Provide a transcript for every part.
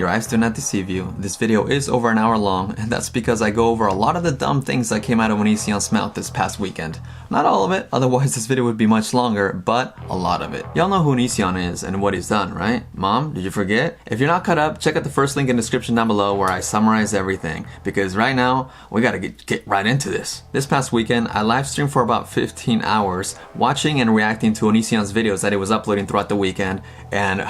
your eyes do not deceive you. This video is over an hour long, and that's because I go over a lot of the dumb things that came out of Onision's mouth this past weekend. Not all of it, otherwise this video would be much longer, but a lot of it. Y'all know who Onision is and what he's done, right? Mom, did you forget? If you're not caught up, check out the first link in the description down below where I summarize everything, because right now, we gotta get right into this. This past weekend, I live streamed for about 15 hours, watching and reacting to Onision's videos that he was uploading throughout the weekend, and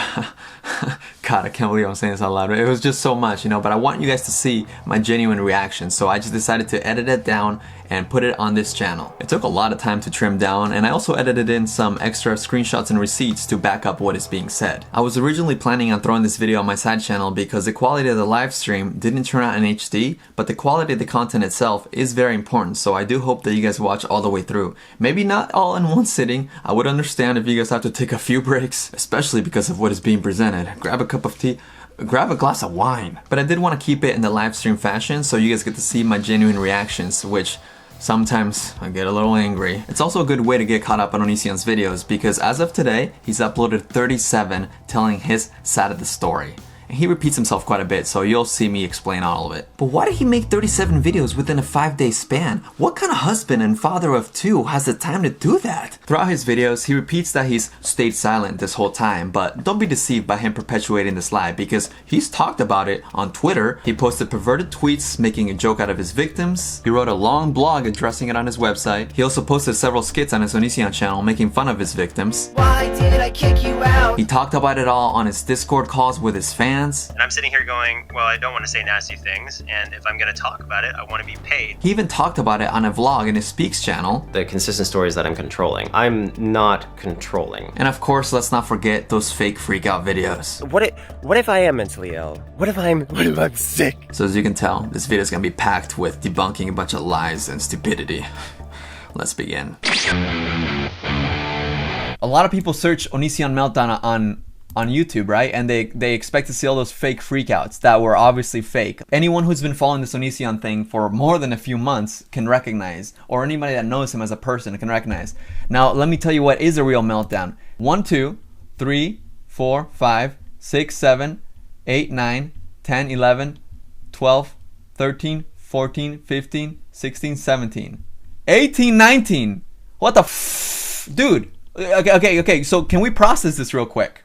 God, I can't believe I'm saying this out loud. It was just so much, you know, but I want you guys to see my genuine reaction, so I just decided to edit it down and put it on this channel. It took a lot of time to trim down, and I also edited in some extra screenshots and receipts to back up what is being said. I was originally planning on throwing this video on my side channel because the quality of the live stream didn't turn out in HD, but the quality of the content itself is very important, so I do hope that you guys watch all the way through. Maybe not all in one sitting. I would understand if you guys have to take a few breaks, especially because of what is being presented. Grab a cup of tea, grab a glass of wine. But I did want to keep it in the live stream fashion so you guys get to see my genuine reactions, which sometimes I get a little angry. It's also a good way to get caught up on Onision's videos because as of today, he's uploaded 37 telling his side of the story. And he repeats himself quite a bit, so you'll see me explain all of it. But why did he make 37 videos within a 5-day span? What kind of husband and father of two has the time to do that? Throughout his videos, he repeats that he's stayed silent this whole time, but don't be deceived by him perpetuating this lie because he's talked about it on Twitter. He posted perverted tweets making a joke out of his victims. He wrote a long blog addressing it on his website. He also posted several skits on his Onision channel making fun of his victims. Why did I kick you out? He talked about it all on his Discord calls with his fans. And I'm sitting here going, well, I don't want to say nasty things, and if I'm going to talk about it, I want to be paid. He even talked about it on a vlog in his Speaks channel. The consistent stories that I'm controlling. I'm not controlling. And of course, let's not forget those fake freakout videos. What if I am mentally ill? What if I'm sick? So as you can tell, this video is going to be packed with debunking a bunch of lies and stupidity. Let's begin. A lot of people search Onision Meltdown on YouTube, right? And they expect to see all those fake freakouts that were obviously fake. Anyone who's been following this Onision thing for more than a few months can recognize, or anybody that knows him as a person can recognize. Now, let me tell you what is a real meltdown. 1, 2, 3, 4, 5, 6, 7, 8, 9, 10, 11, 12, 13, 14, 15, 16, 17, 18, 19. What the f... Dude. Okay. So can we process this real quick?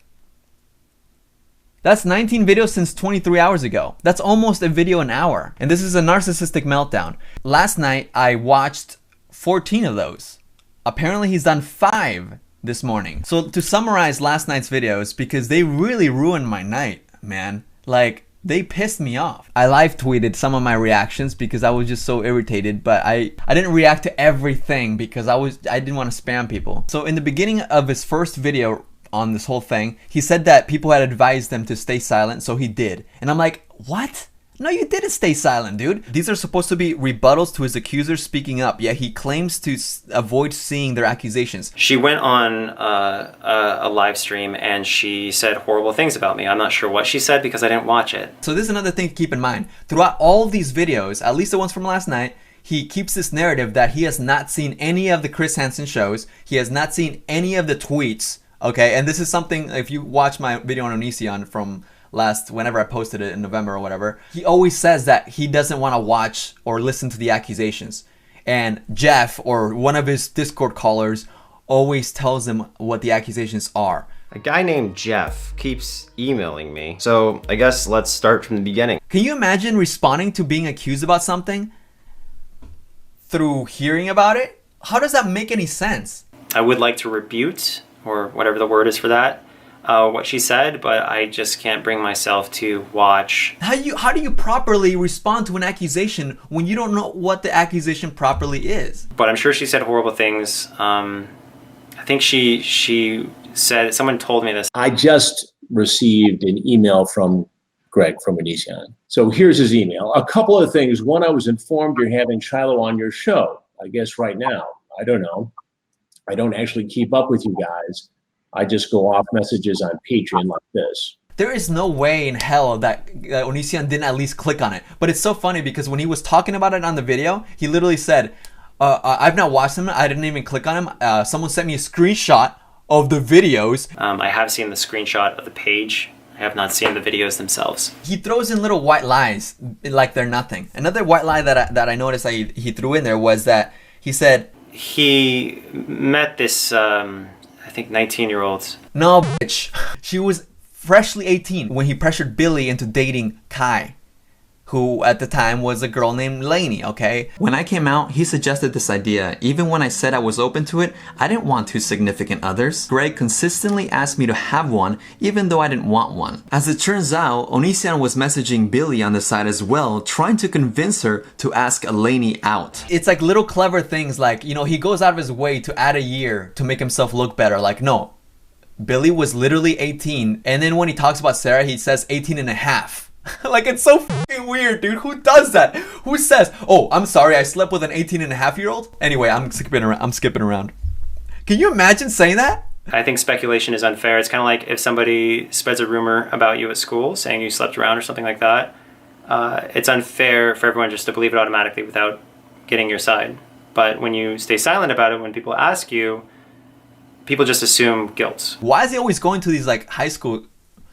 That's 19 videos since 23 hours ago. That's almost a video an hour. And this is a narcissistic meltdown. Last night, I watched 14 of those. Apparently, he's done 5 this morning. So to summarize last night's videos, because they really ruined my night, man. Like, they pissed me off. I live tweeted some of my reactions because I was just so irritated, but I didn't react to everything because I didn't want to spam people. So in the beginning of his first video, on this whole thing, he said that people had advised them to stay silent, so he did. And I'm like, what? No, you didn't stay silent, dude. These are supposed to be rebuttals to his accusers speaking up, yet he claims to avoid seeing their accusations. She went on a live stream and she said horrible things about me. I'm not sure what she said because I didn't watch it. So this is another thing to keep in mind. Throughout all of these videos, at least the ones from last night, he keeps this narrative that he has not seen any of the Chris Hansen shows. He has not seen any of the tweets. Okay, and this is something, if you watch my video on Onision from whenever I posted it in November or whatever, he always says that he doesn't want to watch or listen to the accusations. And Jeff, or one of his Discord callers, always tells him what the accusations are. A guy named Jeff keeps emailing me. So I guess let's start from the beginning. Can you imagine responding to being accused about something through hearing about it? How does that make any sense? I would like to rebuke, or whatever the word is for that, what she said, but I just can't bring myself to watch. How do you properly respond to an accusation when you don't know what the accusation properly is? But I'm sure she said horrible things. I think she said, someone told me this. I just received an email from Greg from Onision. So here's his email. A couple of things. One, I was informed you're having Shiloh on your show. I guess right now. I don't know. I don't actually keep up with you guys. I just go off messages on Patreon like this. There is no way in hell that Onision didn't at least click on it. But it's so funny because when he was talking about it on the video, he literally said, I've not watched him. I didn't even click on him. Someone sent me a screenshot of the videos. I have seen the screenshot of the page I have not seen the videos themselves. He throws in little white lies like they're nothing. Another white lie that I noticed that he threw in there was that he said he met this, I think 19-year-old. No, bitch. She was freshly 18 when he pressured Billie into dating Kai, who at the time was a girl named Lainey, okay? When I came out, he suggested this idea. Even when I said I was open to it, I didn't want two significant others. Greg consistently asked me to have one, even though I didn't want one. As it turns out, Onision was messaging Billie on the side as well, trying to convince her to ask Lainey out. It's like little clever things like, you know, he goes out of his way to add a year to make himself look better. Like, no, Billie was literally 18, and then when he talks about Sarah, he says 18 and a half. Like, it's so fucking weird, dude. Who does that? Who says, oh, I'm sorry, I slept with an 18 and a half year old? Anyway, I'm skipping around. Can you imagine saying that? I think speculation is unfair. It's kind of like if somebody spreads a rumor about you at school saying you slept around or something like that. It's unfair for everyone just to believe it automatically without getting your side. But when you stay silent about it, when people ask you, people just assume guilt. Why is he always going to these like high school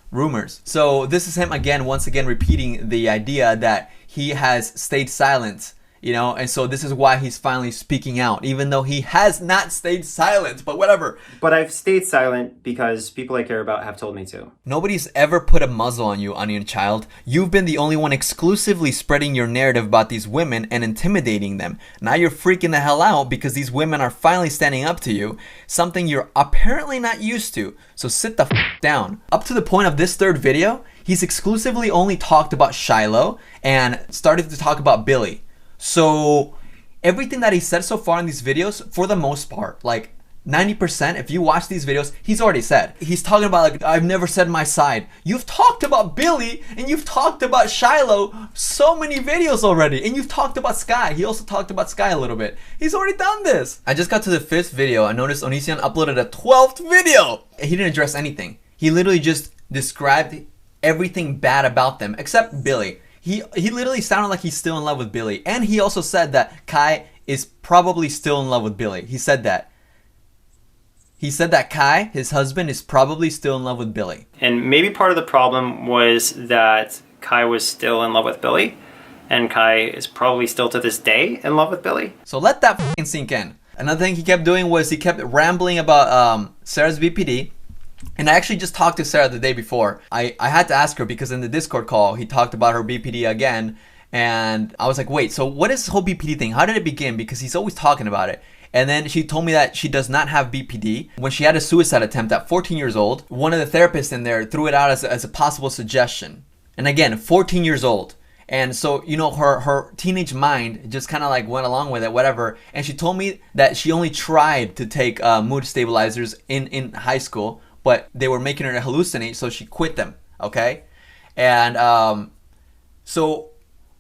rumors? So this is him again, once again repeating the idea that he has stayed silent, you know, and so this is why he's finally speaking out, even though he has not stayed silent, but whatever. But I've stayed silent because people I care about have told me to. Nobody's ever put a muzzle on you, Onion Child. You've been the only one exclusively spreading your narrative about these women and intimidating them. Now you're freaking the hell out because these women are finally standing up to you, something you're apparently not used to. So sit the f down. Up to the point of this third video, he's exclusively only talked about Shiloh and started to talk about Billie. So everything that he said so far in these videos, for the most part, like 90%, if you watch these videos, he's already said. He's talking about like, I've never said my side. You've talked about Billie and you've talked about Shiloh so many videos already. And you've talked about Sky. He also talked about Sky a little bit. He's already done this. I just got to the 5th video. I noticed Onision uploaded a 12th video. He didn't address anything. He literally just described everything bad about them, except Billie. He literally sounded like he's still in love with Billie. And he also said that Kai is probably still in love with Billie. He said that. He said that Kai, his husband, is probably still in love with Billie. And maybe part of the problem was that Kai was still in love with Billie. And Kai is probably still to this day in love with Billie. So let that fucking sink in. Another thing he kept doing was he kept rambling about Sarah's BPD. And I actually just talked to Sarah the day before. I had to ask her because in the Discord call, he talked about her BPD again. And I was like, wait, so what is this whole BPD thing? How did it begin? Because he's always talking about it. And then she told me that she does not have BPD. When she had a suicide attempt at 14 years old, one of the therapists in there threw it out as a possible suggestion. And again, 14 years old. And so, you know, her teenage mind just kind of like went along with it, whatever. And she told me that she only tried to take mood stabilizers in high school, but they were making her hallucinate, so she quit them, okay? And so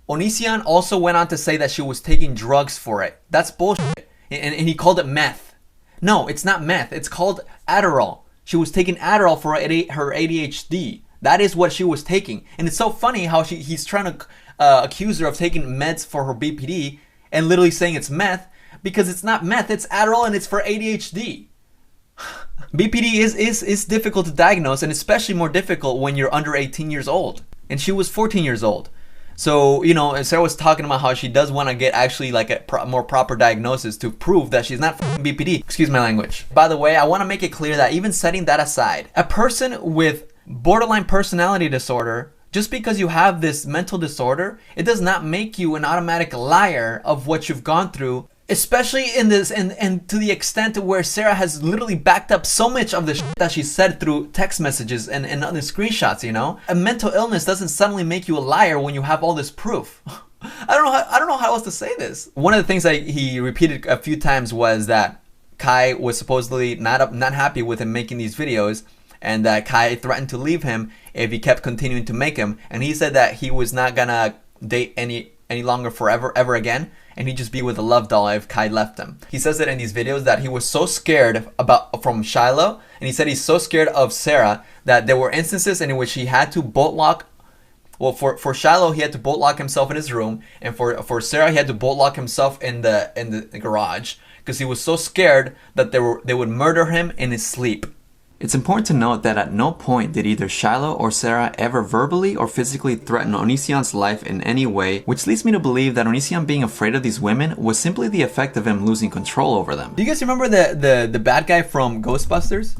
Onision also went on to say that she was taking drugs for it. That's bullshit. And he called it meth. No, it's not meth. It's called Adderall. She was taking Adderall for her ADHD. That is what she was taking. And it's so funny how he's trying to accuse her of taking meds for her BPD and literally saying it's meth, because it's not meth, it's Adderall and it's for ADHD. BPD is difficult to diagnose, and especially more difficult when you're under 18 years old. And she was 14 years old. So, you know, Sarah was talking about how she does want to get actually like a more proper diagnosis to prove that she's not BPD. Excuse my language. By the way, I want to make it clear that even setting that aside, a person with borderline personality disorder, just because you have this mental disorder, it does not make you an automatic liar of what you've gone through. Especially in this, and to the extent where Sarah has literally backed up so much of the shit that she said through text messages and other screenshots, you know? A mental illness doesn't suddenly make you a liar when you have all this proof. I don't know how else to say this. One of the things that he repeated a few times was that Kai was supposedly not happy with him making these videos, and that Kai threatened to leave him if he kept continuing to make them. And he said that he was not gonna date any longer forever, ever again, and he'd just be with a love doll if Kai left him. He says it in these videos that he was so scared from Shiloh, and he said he's so scared of Sarah that there were instances in which he had to bolt lock. Well, for Shiloh, he had to bolt lock himself in his room, and for Sarah, he had to bolt lock himself in the garage because he was so scared that they would murder him in his sleep. It's important to note that at no point did either Shiloh or Sarah ever verbally or physically threaten Onision's life in any way, which leads me to believe that Onision being afraid of these women was simply the effect of him losing control over them. Do you guys remember the bad guy from Ghostbusters?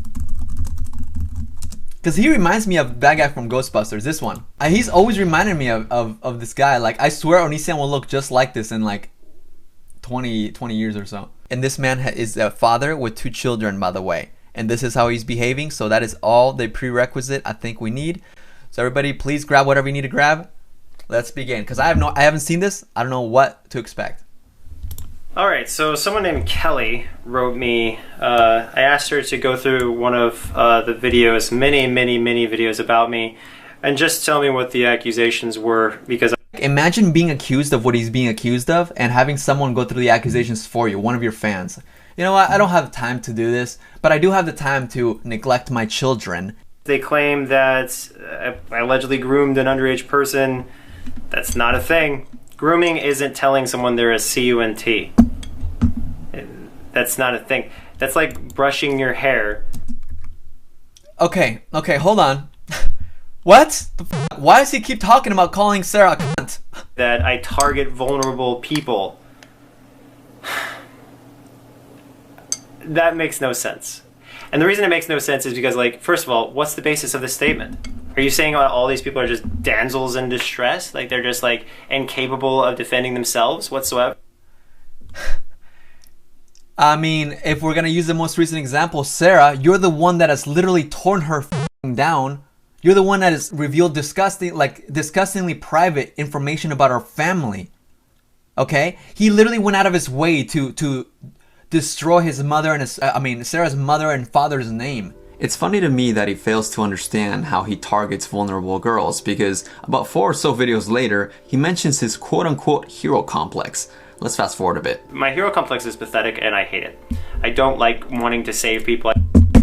Because he reminds me of the bad guy from Ghostbusters, this one. He's always reminded me of this guy. Like, I swear Onision will look just like this in like 20 years or so. And this man is a father with 2 children, by the way. And this is how he's behaving. So that is all the prerequisite I think we need. So everybody, please grab whatever you need to grab. Let's begin. Because I haven't seen this. I don't know what to expect. All right, so someone named Kelly wrote me. I asked her to go through one of the videos, many videos about me, and just tell me what the accusations were, because imagine being accused of what he's being accused of and having someone go through the accusations for you, one of your fans. You know what, I don't have time to do this, but I do have the time to neglect my children. They claim that I allegedly groomed an underage person. That's not a thing. Grooming isn't telling someone they're a CUNT. That's not a thing. That's like brushing your hair. Okay, hold on. What? Why does he keep talking about calling Sarah a cunt? That I target vulnerable people. That makes no sense. And the reason it makes no sense is because, like, first of all, what's the basis of this statement? Are you saying all these people are just damsels in distress? Like, they're just, like, incapable of defending themselves whatsoever? I mean, if we're gonna use the most recent example, Sarah, you're the one that has literally torn her down. You're the one that has revealed disgustingly private information about our family. Okay? He literally went out of his way to destroy his mother and Sarah's mother and father's name. It's funny to me that he fails to understand how he targets vulnerable girls, because about 4 or so videos later, he mentions his quote-unquote hero complex. Let's fast forward a bit. My hero complex is pathetic and I hate it. I don't like wanting to save people.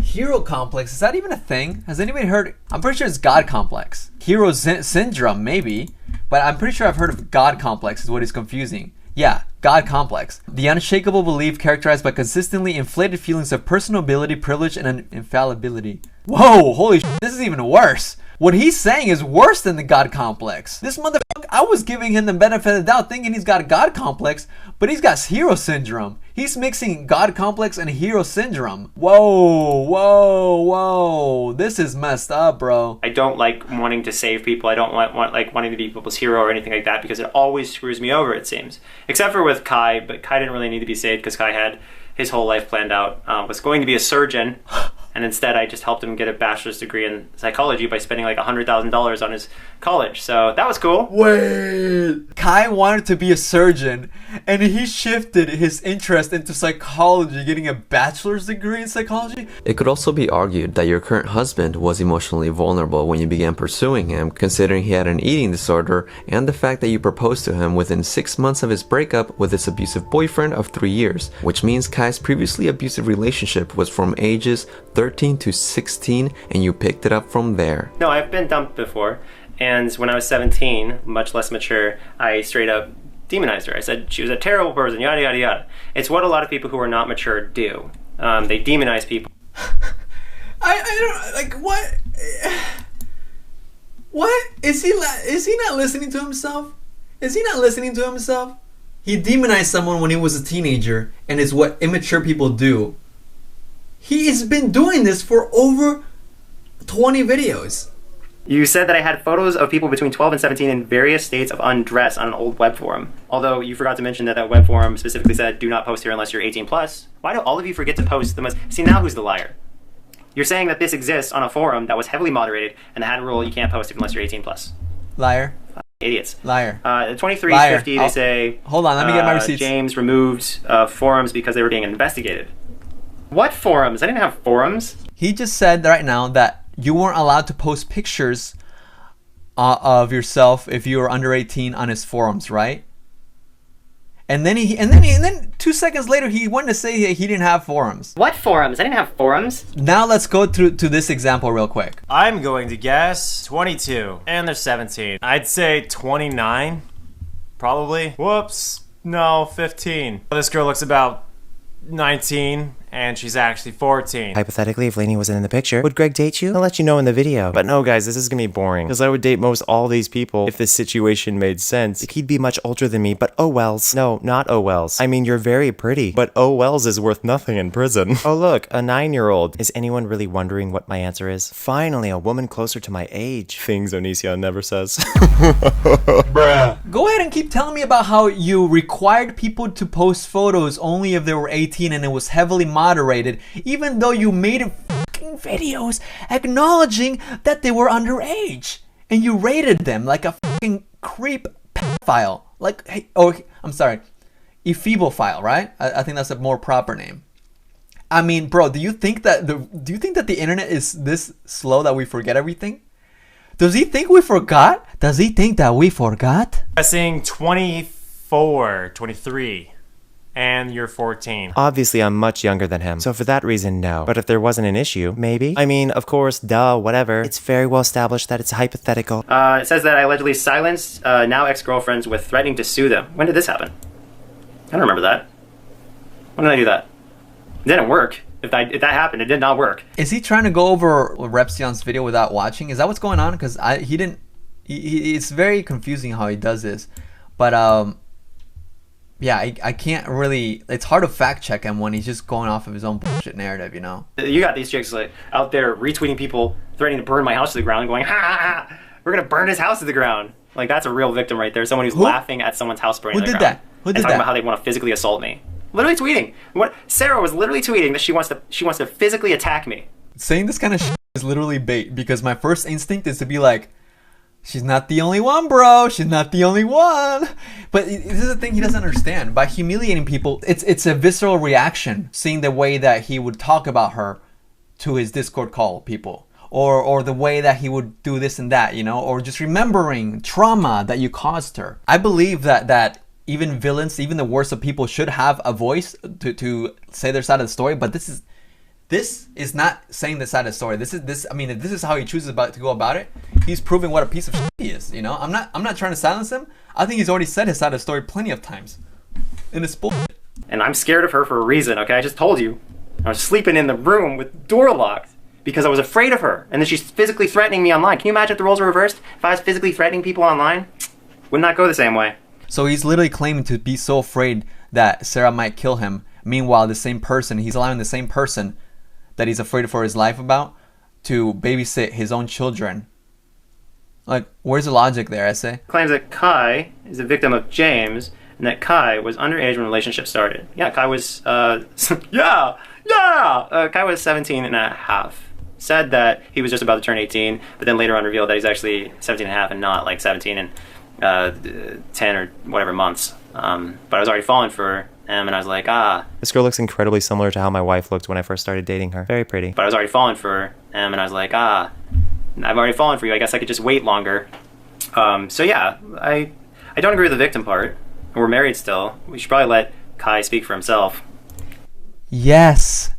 Hero complex, is that even a thing? Has anybody heard? I'm pretty sure it's God complex. Hero syndrome, maybe, but I'm pretty sure I've heard of God complex is what is confusing. Yeah, God complex. The unshakable belief characterized by consistently inflated feelings of personal ability, privilege, and infallibility. Whoa, holy shit, this is even worse. What he's saying is worse than the God complex. This motherfucker, I was giving him the benefit of the doubt thinking he's got a God complex, but he's got hero syndrome. He's mixing God complex and hero syndrome. Whoa. This is messed up, bro. I don't like wanting to save people. I don't want wanting to be people's hero or anything like that, because it always screws me over, it seems. Except for with Kai, but Kai didn't really need to be saved because Kai had his whole life planned out. Was going to be a surgeon. And instead, I just helped him get a bachelor's degree in psychology by spending like $100,000 on his college. So that was cool. Wait. Kai wanted to be a surgeon, and he shifted his interest into psychology, getting a bachelor's degree in psychology? It could also be argued that your current husband was emotionally vulnerable when you began pursuing him, considering he had an eating disorder, and the fact that you proposed to him within 6 months of his breakup with his abusive boyfriend of 3 years, which means Kai's previously abusive relationship was from ages 13 to 16, and you picked it up from there. No, I've been dumped before, and when I was 17, much less mature, I straight up demonized her. I said she was a terrible person, yada yada yada. It's what a lot of people who are not mature do. They demonize people. I don't, like, what? What? Is he not listening to himself? Is he not listening to himself? He demonized someone when he was a teenager, and it's what immature people do. He's been doing this for over 20 videos. You said that I had photos of people between 12 and 17 in various states of undress on an old web forum. Although you forgot to mention that web forum specifically said, do not post here unless you're 18 plus. Why do all of you forget to post the most? See, now who's the liar? You're saying that this exists on a forum that was heavily moderated and that had a rule you can't post it unless you're 18 plus. Liar. Idiots. Liar. 2350, they say... Hold on, let me get my receipts. James removed forums because they were being investigated. What forums? I didn't have forums. He just said right now that you weren't allowed to post pictures of yourself if you were under 18 on his forums, right? And then 2 seconds later he wanted to say he didn't have forums. What forums? I didn't have forums. Now let's go to this example real quick. I'm going to guess 22, and they're 17. I'd say 29, probably. Whoops, no, 15. This girl looks about 19, and she's actually 14. Hypothetically, if Lainey wasn't in the picture, would Greg date you? I'll let you know in the video. But no, guys, this is gonna be boring, because I would date most all these people if this situation made sense. Like, he'd be much older than me, but oh wells. No, not oh wells. I mean, you're very pretty, but oh wells is worth nothing in prison. Oh look, a 9-year-old. Is anyone really wondering what my answer is? Finally, a woman closer to my age. Things Onision never says. Bruh. Go ahead and keep telling me about how you required people to post photos only if they were 18 and it was heavily moderated, even though you made fucking videos acknowledging that they were underage. And you rated them like a fucking creep pedophile. Like, hey, oh, I'm sorry, ephebophile, right? I think that's a more proper name. I mean, bro, do you think that the internet is this slow that we forget everything? Does he think we forgot? Does he think that we forgot? Guessing 24, 23. And you're 14. Obviously, I'm much younger than him, so for that reason, no. But if there wasn't an issue, maybe? I mean, of course, duh, whatever. It's very well established that it's hypothetical. It says that I allegedly silenced now ex-girlfriends with threatening to sue them. When did this happen? I don't remember that. When did I do that? It didn't work. If that happened, it did not work. Is he trying to go over Repsion's video without watching? Is that what's going on? Because he didn't. It's very confusing how he does this, but yeah, I can't really. It's hard to fact check him when he's just going off of his own bullshit narrative, you know. You got these chicks like out there retweeting people threatening to burn my house to the ground, and going, ha ha ha, we're gonna burn his house to the ground. Like, that's a real victim right there. Someone who's laughing at someone's house burning to the ground. Who did that? Who did and talking that? about how they want to physically assault me. Literally tweeting. What Sarah was literally tweeting that she wants to physically attack me. Saying this kind of shit is literally bait, because my first instinct is to be like, she's not the only one, bro. She's not the only one. But this is the thing he doesn't understand. By humiliating people, it's a visceral reaction, seeing the way that he would talk about her to his Discord call people. Or the way that he would do this and that, you know? Or just remembering trauma that you caused her. I believe that even villains, even the worst of people, should have a voice to say their side of the story. But this is not saying the side of the story. I mean, if this is how he chooses to go about it, he's proving what a piece of shit he is. You know, I'm not trying to silence him. I think he's already said his side of the story plenty of times. And it's bullshit. And I'm scared of her for a reason. Okay, I just told you. I was sleeping in the room with door locked because I was afraid of her. And then she's physically threatening me online. Can you imagine if the roles were reversed? If I was physically threatening people online, would not go the same way. So he's literally claiming to be so afraid that Sarah might kill him. Meanwhile, he's allowing the same person that he's afraid for his life about to babysit his own children. Like, where's the logic there, I say? Claims that Kai is a victim of James and that Kai was underage when the relationship started. Yeah, Kai was, Kai was 17 and a half. Said that he was just about to turn 18, but then later on revealed that he's actually 17 and a half and not like 17 and 10 or whatever months. But I was already falling for him, and I was like, This girl looks incredibly similar to how my wife looked when I first started dating her. Very pretty. But I was already falling for him, and I was like, I've already fallen for you. I guess I could just wait longer. So yeah, I don't agree with the victim part. We're married still. We should probably let Kai speak for himself. Yes,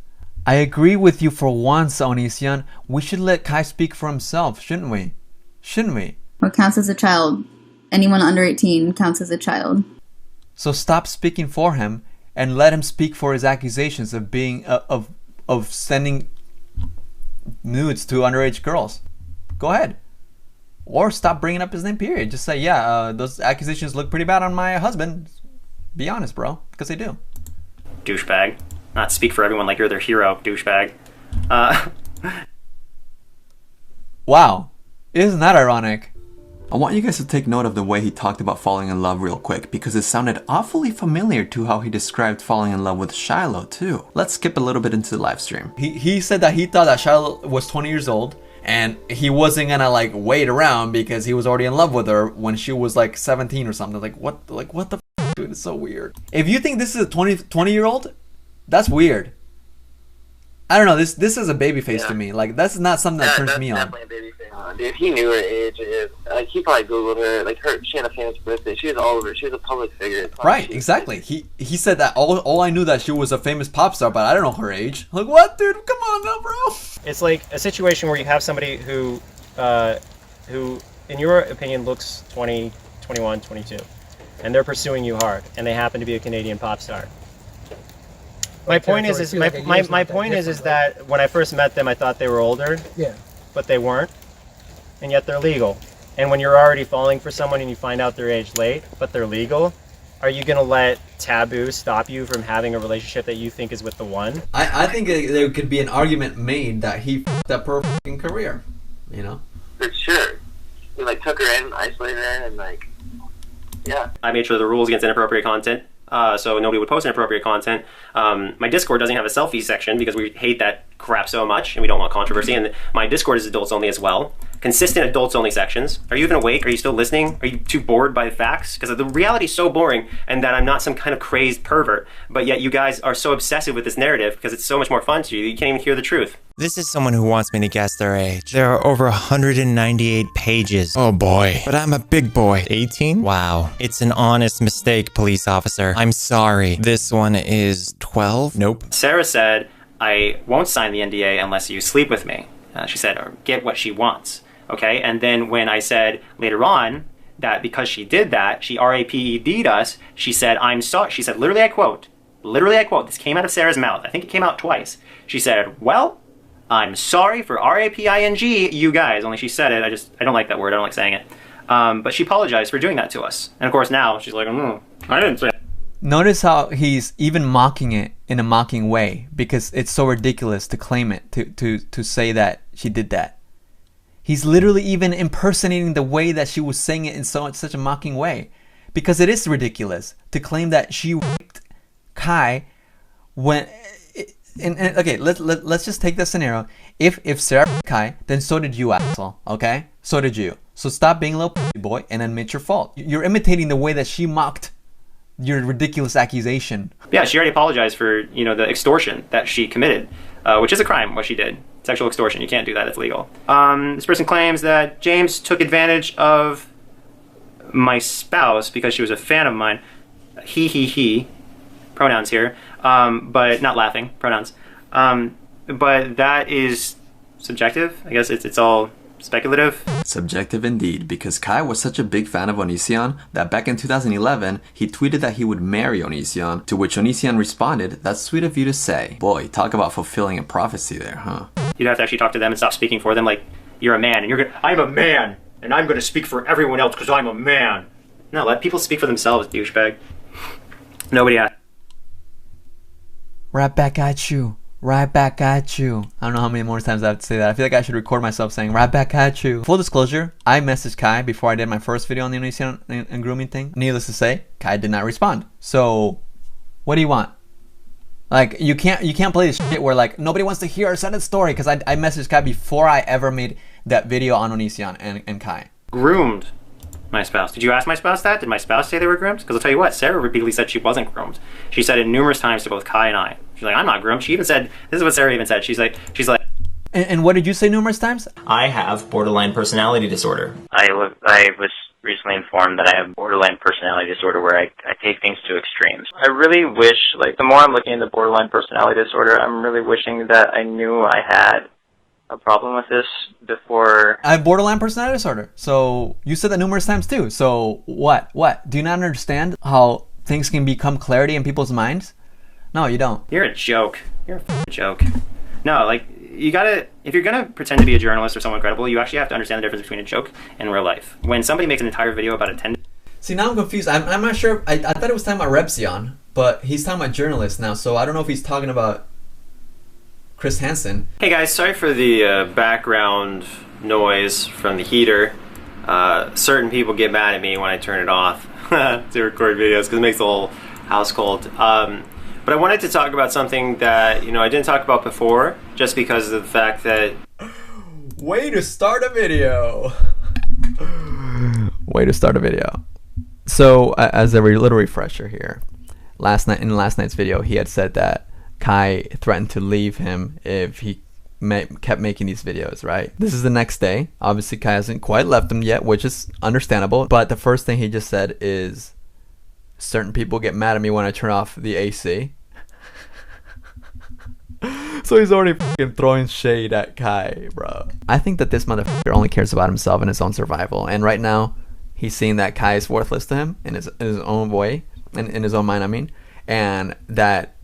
I agree with you for once, Onision. We should let Kai speak for himself, shouldn't we? Shouldn't we? What counts as a child? Anyone under 18 counts as a child. So stop speaking for him and let him speak for his accusations of being of sending nudes to underage girls. Go ahead. Or stop bringing up his name, period. Just say, those accusations look pretty bad on my husband. Be honest, bro, because they do. Douchebag. Not speak for everyone like you're their hero, douchebag. Wow. Isn't that ironic? I want you guys to take note of the way he talked about falling in love real quick, because it sounded awfully familiar to how he described falling in love with Shiloh too. Let's skip a little bit into the live stream. He said that he thought that Shiloh was 20 years old and he wasn't gonna like wait around because he was already in love with her when she was like 17 or something. What the f, dude, it's so weird. If you think this is a 20-year-old, that's weird. I don't know, this is a baby face to me. Like, that's not something that turns me on. Definitely a baby face. Dude, he knew her age. He probably Googled her. She had a famous birthday. She was all over. She was a public figure. Right, exactly. He said that all I knew that she was a famous pop star, but I don't know her age. Like, what, dude? Come on now, bro. It's like a situation where you have somebody who in your opinion looks 20, 21, 22, and they're pursuing you hard, and they happen to be a Canadian pop star. My point is my point is that when I first met them, I thought they were older. Yeah. But they weren't, and yet they're legal. And when you're already falling for someone and you find out their age late, but they're legal, are you gonna let taboo stop you from having a relationship that you think is with the one? I think there could be an argument made that he f***ed up her f***ing career, you know? For sure. He like took her in, isolated her, and like, yeah. I made sure the rules against inappropriate content, so nobody would post inappropriate content. My Discord doesn't have a selfie section because we hate that crap so much and we don't want controversy. And my Discord is adults only as well. Consistent adults only sections. Are you even awake? Are you still listening? Are you too bored by the facts? Because the reality is so boring, and that I'm not some kind of crazed pervert, but yet you guys are so obsessive with this narrative because it's so much more fun to you that you can't even hear the truth. This is someone who wants me to guess their age. There are over 198 pages. Oh boy. But I'm a big boy. 18? Wow. It's an honest mistake, police officer. I'm sorry. This one is 12? Nope. Sarah said, I won't sign the NDA unless you sleep with me. She said, or get what she wants. Okay, and then when I said later on that because she did that, she r-ped'd us, she said, I'm sorry. She said, literally I quote, this came out of Sarah's mouth. I think it came out twice. She said, well, I'm sorry for r-a-p-i-n-g, you guys. Only she said it, I don't like that word, I don't like saying it. But she apologized for doing that to us. And of course now, she's like, I didn't say it. Notice how he's even mocking it in a mocking way because it's so ridiculous to claim it, to say that she did that. He's literally even impersonating the way that she was saying it in such a mocking way, because it is ridiculous to claim that she raped Kai when. Okay, let's just take the scenario. If Sarah raped Kai, then so did you, asshole. Okay, so did you. So stop being a little boy and admit your fault. You're imitating the way that she mocked your ridiculous accusation. Yeah, she already apologized for the extortion that she committed, which is a crime. What she did. Sexual extortion. You can't do that. It's legal. This person claims that James took advantage of my spouse because she was a fan of mine. He. Pronouns here. But not laughing. Pronouns. But that is subjective. I guess it's all speculative. Subjective indeed, because Kai was such a big fan of Onision that back in 2011, he tweeted that he would marry Onision, to which Onision responded, that's sweet of you to say. Boy, talk about fulfilling a prophecy there, huh? You'd have to actually talk to them and stop speaking for them like you're a man and I'm a man and I'm gonna speak for everyone else because I'm a man. No, let people speak for themselves, douchebag. Nobody asked. Right back at you. Right back at you. I don't know how many more times I have to say that. I feel like I should record myself saying right back at you. Full disclosure, I messaged Kai before I did my first video on the Onision and grooming thing. Needless to say, Kai did not respond. So, what do you want? Like, you can't play this shit where like nobody wants to hear our side of the story, because I messaged Kai before I ever made that video on Onision and Kai. Groomed my spouse. Did you ask my spouse that? Did my spouse say they were groomed? Because I'll tell you what, Sarah repeatedly said she wasn't groomed. She said it numerous times to both Kai and I. She's like, I'm not groomed. She even said, this is what Sarah even said. She's like. And what did you say numerous times? I have borderline personality disorder. I was recently informed that I have borderline personality disorder where I take things to extremes. I really wish, like, the more I'm looking into borderline personality disorder, I'm really wishing that I knew I had a problem with this before. I have borderline personality disorder. So you said that numerous times too. So what? Do you not understand how things can become clarity in people's minds? No, you don't. You're a joke. You're a f***ing joke. No, like, you gotta, if you're gonna pretend to be a journalist or someone credible, you actually have to understand the difference between a joke and real life. When somebody makes an entire video about a 10... See, now I'm confused. I'm not sure. I thought it was talking about Repzion, but he's talking about journalists now, so I don't know if he's talking about Chris Hansen. Hey guys, sorry for the background noise from the heater. Certain people get mad at me when I turn it off to record videos because it makes the whole house cold. But I wanted to talk about something that, I didn't talk about before, just because of the fact that... Way to start a video! Way to start a video. So, as a little refresher here, in last night's video, he had said that Kai threatened to leave him if he kept making these videos, right? This is the next day. Obviously, Kai hasn't quite left him yet, which is understandable. But the first thing he just said is, certain people get mad at me when I turn off the AC. So he's already fucking throwing shade at Kai, bro. I think that this motherfucker only cares about himself and his own survival. And right now, he's seeing that Kai is worthless to him in his own way, in his own mind, I mean. And that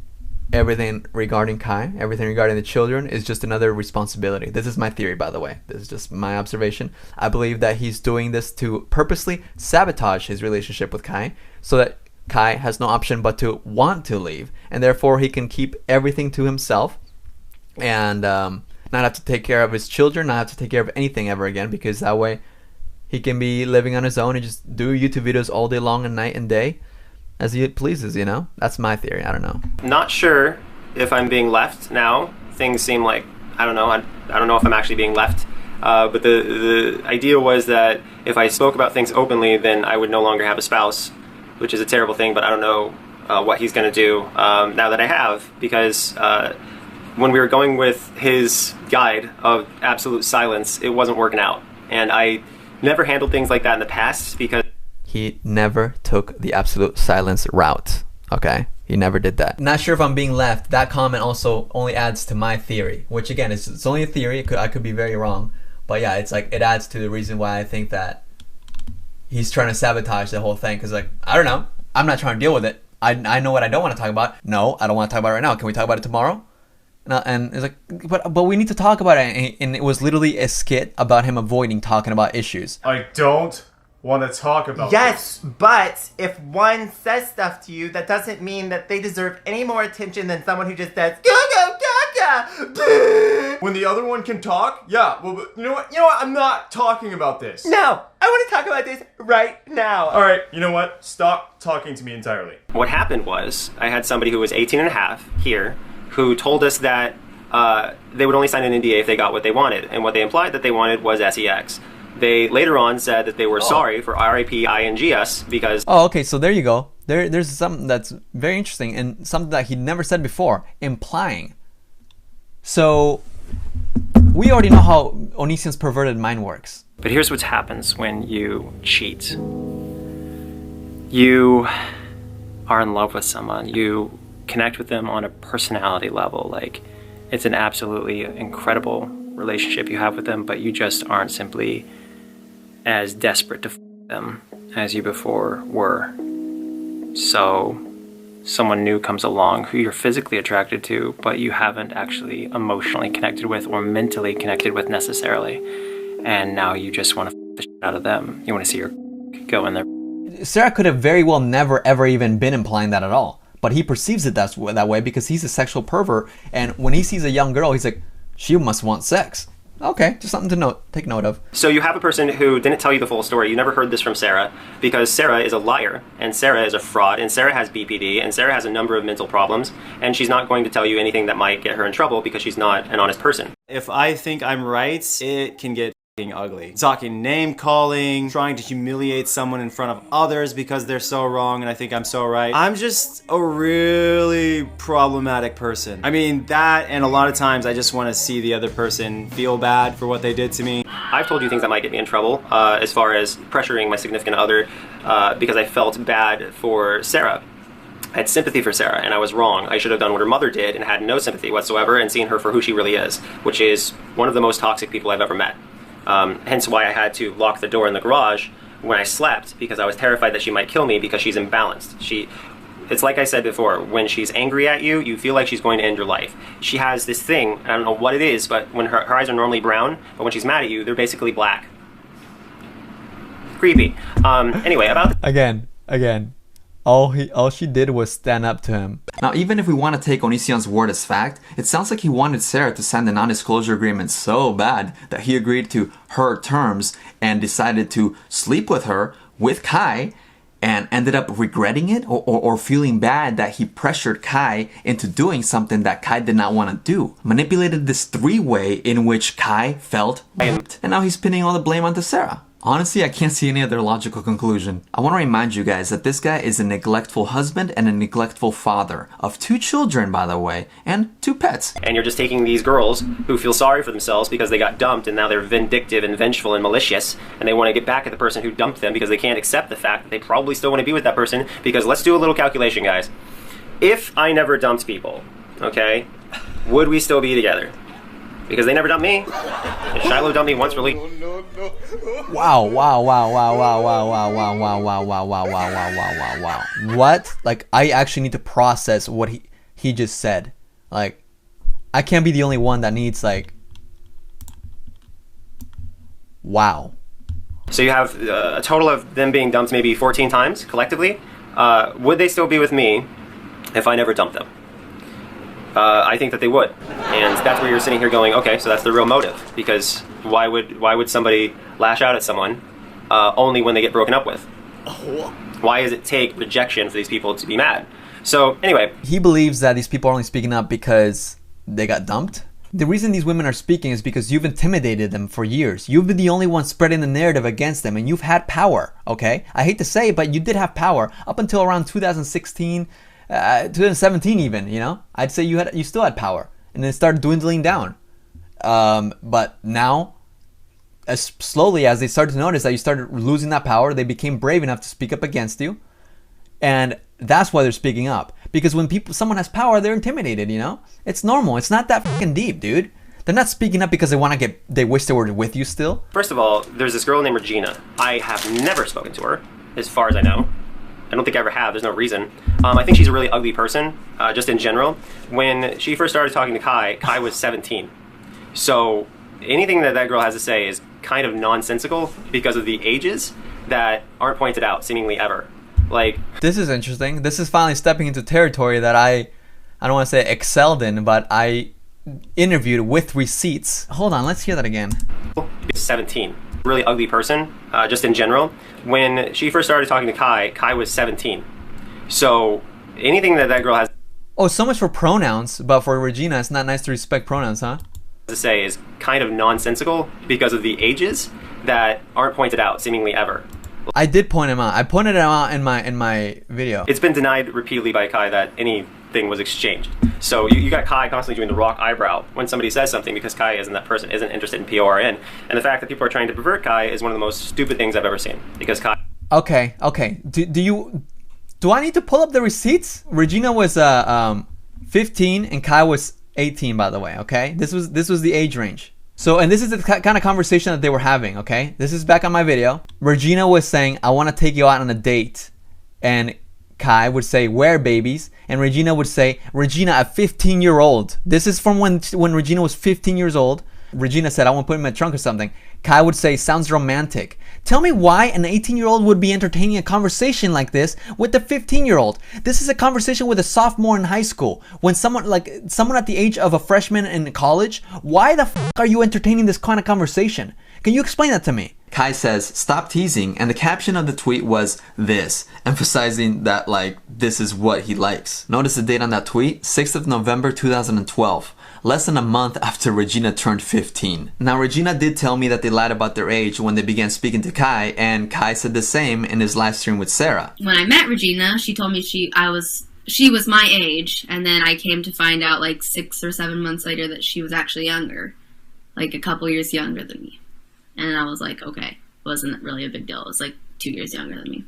everything regarding Kai, everything regarding the children, is just another responsibility. This is my theory, by the way. This is just my observation. I believe that he's doing this to purposely sabotage his relationship with Kai so that Kai has no option but to want to leave, and therefore he can keep everything to himself and not have to take care of his children, not have to take care of anything ever again, because that way he can be living on his own and just do YouTube videos all day long and night and day as he pleases, you know? That's my theory. I don't know. Not sure if I'm being left now. Things seem like, I don't know. I don't know if I'm actually being left. But the idea was that if I spoke about things openly, then I would no longer have a spouse, which is a terrible thing, but I don't know what he's going to do now that I have, because when we were going with his guide of absolute silence, it wasn't working out. And I never handled things like that in the past because he never took the absolute silence route, okay? He never did that. Not sure if I'm being left. That comment also only adds to my theory, which again, it's only a theory. I could be very wrong. But yeah, it's like, it adds to the reason why I think that he's trying to sabotage the whole thing. Because like, I don't know. I'm not trying to deal with it. I know what I don't want to talk about. No, I don't want to talk about it right now. Can we talk about it tomorrow? And it's like, but we need to talk about it. And it was literally a skit about him avoiding talking about issues. I don't want to talk about Yes, but if one says stuff to you, that doesn't mean that they deserve any more attention than someone who just says, gaga, gaga. When the other one can talk? Yeah, well, you know what? I'm not talking about this. No, I want to talk about this right now. All right, you know what? Stop talking to me entirely. What happened was, I had somebody who was 18 and a half here who told us that they would only sign an NDA if they got what they wanted, and what they implied that they wanted was sex. They later on said that they were sorry for RIPINGS because... Oh, okay, so there you go. There's something that's very interesting and something that he never said before, implying. So, we already know how Onision's perverted mind works. But here's what happens when you cheat. You are in love with someone. You connect with them on a personality level. Like, it's an absolutely incredible relationship you have with them, but you just aren't simply as desperate to them as you before were. So someone new comes along who you're physically attracted to, but you haven't actually emotionally connected with or mentally connected with necessarily. And now you just want to the shit out of them. You want to see her go in there. Sarah could have very well never ever even been implying that at all. But he perceives it that way because he's a sexual pervert. And when he sees a young girl, he's like, she must want sex. Okay, just something to take note of. So you have a person who didn't tell you the full story. You never heard this from Sarah because Sarah is a liar and Sarah is a fraud and Sarah has BPD and Sarah has a number of mental problems and she's not going to tell you anything that might get her in trouble because she's not an honest person. If I think I'm right, it can get ugly. Talking name calling, trying to humiliate someone in front of others because they're so wrong and I think I'm so right. I'm just a really problematic person. I mean, that, and a lot of times I just want to see the other person feel bad for what they did to me. I've told you things that might get me in trouble as far as pressuring my significant other because I felt bad for Sarah. I had sympathy for Sarah, and I was wrong. I should have done what her mother did and had no sympathy whatsoever and seen her for who she really is, which is one of the most toxic people I've ever met. Hence why I had to lock the door in the garage when I slept, because I was terrified that she might kill me because she's imbalanced. It's like I said before, when she's angry at you, you feel like she's going to end your life. She has this thing, I don't know what it is, but when her eyes are normally brown, but when she's mad at you, they're basically black. Creepy. Anyway, about... Again. All she did was stand up to him. Now, even if we want to take Onision's word as fact, it sounds like he wanted Sarah to sign the non-disclosure agreement so bad that he agreed to her terms and decided to sleep with her, with Kai, and ended up regretting it or feeling bad that he pressured Kai into doing something that Kai did not want to do. Manipulated this three-way in which Kai felt raped, and now he's pinning all the blame onto Sarah. Honestly, I can't see any other logical conclusion. I want to remind you guys that this guy is a neglectful husband and a neglectful father of 2 children, by the way, and 2 pets. And you're just taking these girls who feel sorry for themselves because they got dumped and now they're vindictive and vengeful and malicious and they want to get back at the person who dumped them because they can't accept the fact that they probably still want to be with that person because let's do a little calculation, guys. If I never dumped people, okay, would we still be together? Because they never dumped me. And Shiloh dumped me once really. Wow. What? Like, I actually need to process what he just said. Like, I can't be the only one that needs, like, wow. So you have a total of them being dumped maybe 14 times collectively. Would they still be with me if I never dumped them? I think that they would. And that's where you're sitting here going, okay, so that's the real motive. Because why would somebody lash out at someone only when they get broken up with? Why does it take rejection for these people to be mad? So anyway. He believes that these people are only speaking up because they got dumped. The reason these women are speaking is because you've intimidated them for years. You've been the only one spreading the narrative against them, and you've had power, okay? I hate to say it, but you did have power up until around 2016, 2017 even, you know? I'd say you still had power, and then it started dwindling down. But now, as slowly as they started to notice that you started losing that power, they became brave enough to speak up against you, and that's why they're speaking up. Because when someone has power, they're intimidated, you know? It's normal. It's not that fucking deep, dude. They're not speaking up because they wish they were with you still. First of all, there's this girl named Regina. I have never spoken to her, as far as I know. I don't think I ever have. There's no reason. I think she's a really ugly person, just in general. When she first started talking to Kai was 17. So anything that girl has to say is kind of nonsensical because of the ages that aren't pointed out, seemingly ever. Like, this is interesting. This is finally stepping into territory that I don't want to say excelled in, but I interviewed with receipts. Hold on, let's hear that again. 17. Really ugly person, just in general. When she first started talking to Kai was 17. So anything that girl has so much for pronouns, but for Regina, it's not nice to respect pronouns, huh? To say is kind of nonsensical because of the ages that aren't pointed out, seemingly ever. I did point him out. I pointed him out in my video. It's been denied repeatedly by Kai that anything was exchanged. So you got Kai constantly doing the rock eyebrow when somebody says something because Kai isn't that person, isn't interested in PORN. And the fact that people are trying to pervert Kai is one of the most stupid things I've ever seen. Because Kai... Okay. Do I need to pull up the receipts? Regina was 15 and Kai was 18, by the way, okay? This was the age range. So, and this is the kind of conversation that they were having, okay? This is back on my video. Regina was saying, I want to take you out on a date. And Kai would say, where, babies? And Regina would say, Regina, a 15-year-old. This is from when Regina was 15 years old. Regina said, I want to put him in my trunk or something. Kai would say, sounds romantic. Tell me why an 18-year-old would be entertaining a conversation like this with a 15-year-old. This is a conversation with a sophomore in high school. When someone at the age of a freshman in college, why the f*** are you entertaining this kind of conversation? Can you explain that to me? Kai says, stop teasing, and the caption of the tweet was this, emphasizing that, like, this is what he likes. Notice the date on that tweet, 6th of November 2012. Less than a month after Regina turned 15. Now, Regina did tell me that they lied about their age when they began speaking to Kai, and Kai said the same in his live stream with Sarah. When I met Regina, she told me she was my age, and then I came to find out like 6 or 7 months later that she was actually younger, like a couple years younger than me. And I was like, okay, it wasn't really a big deal. It was like 2 years younger than me.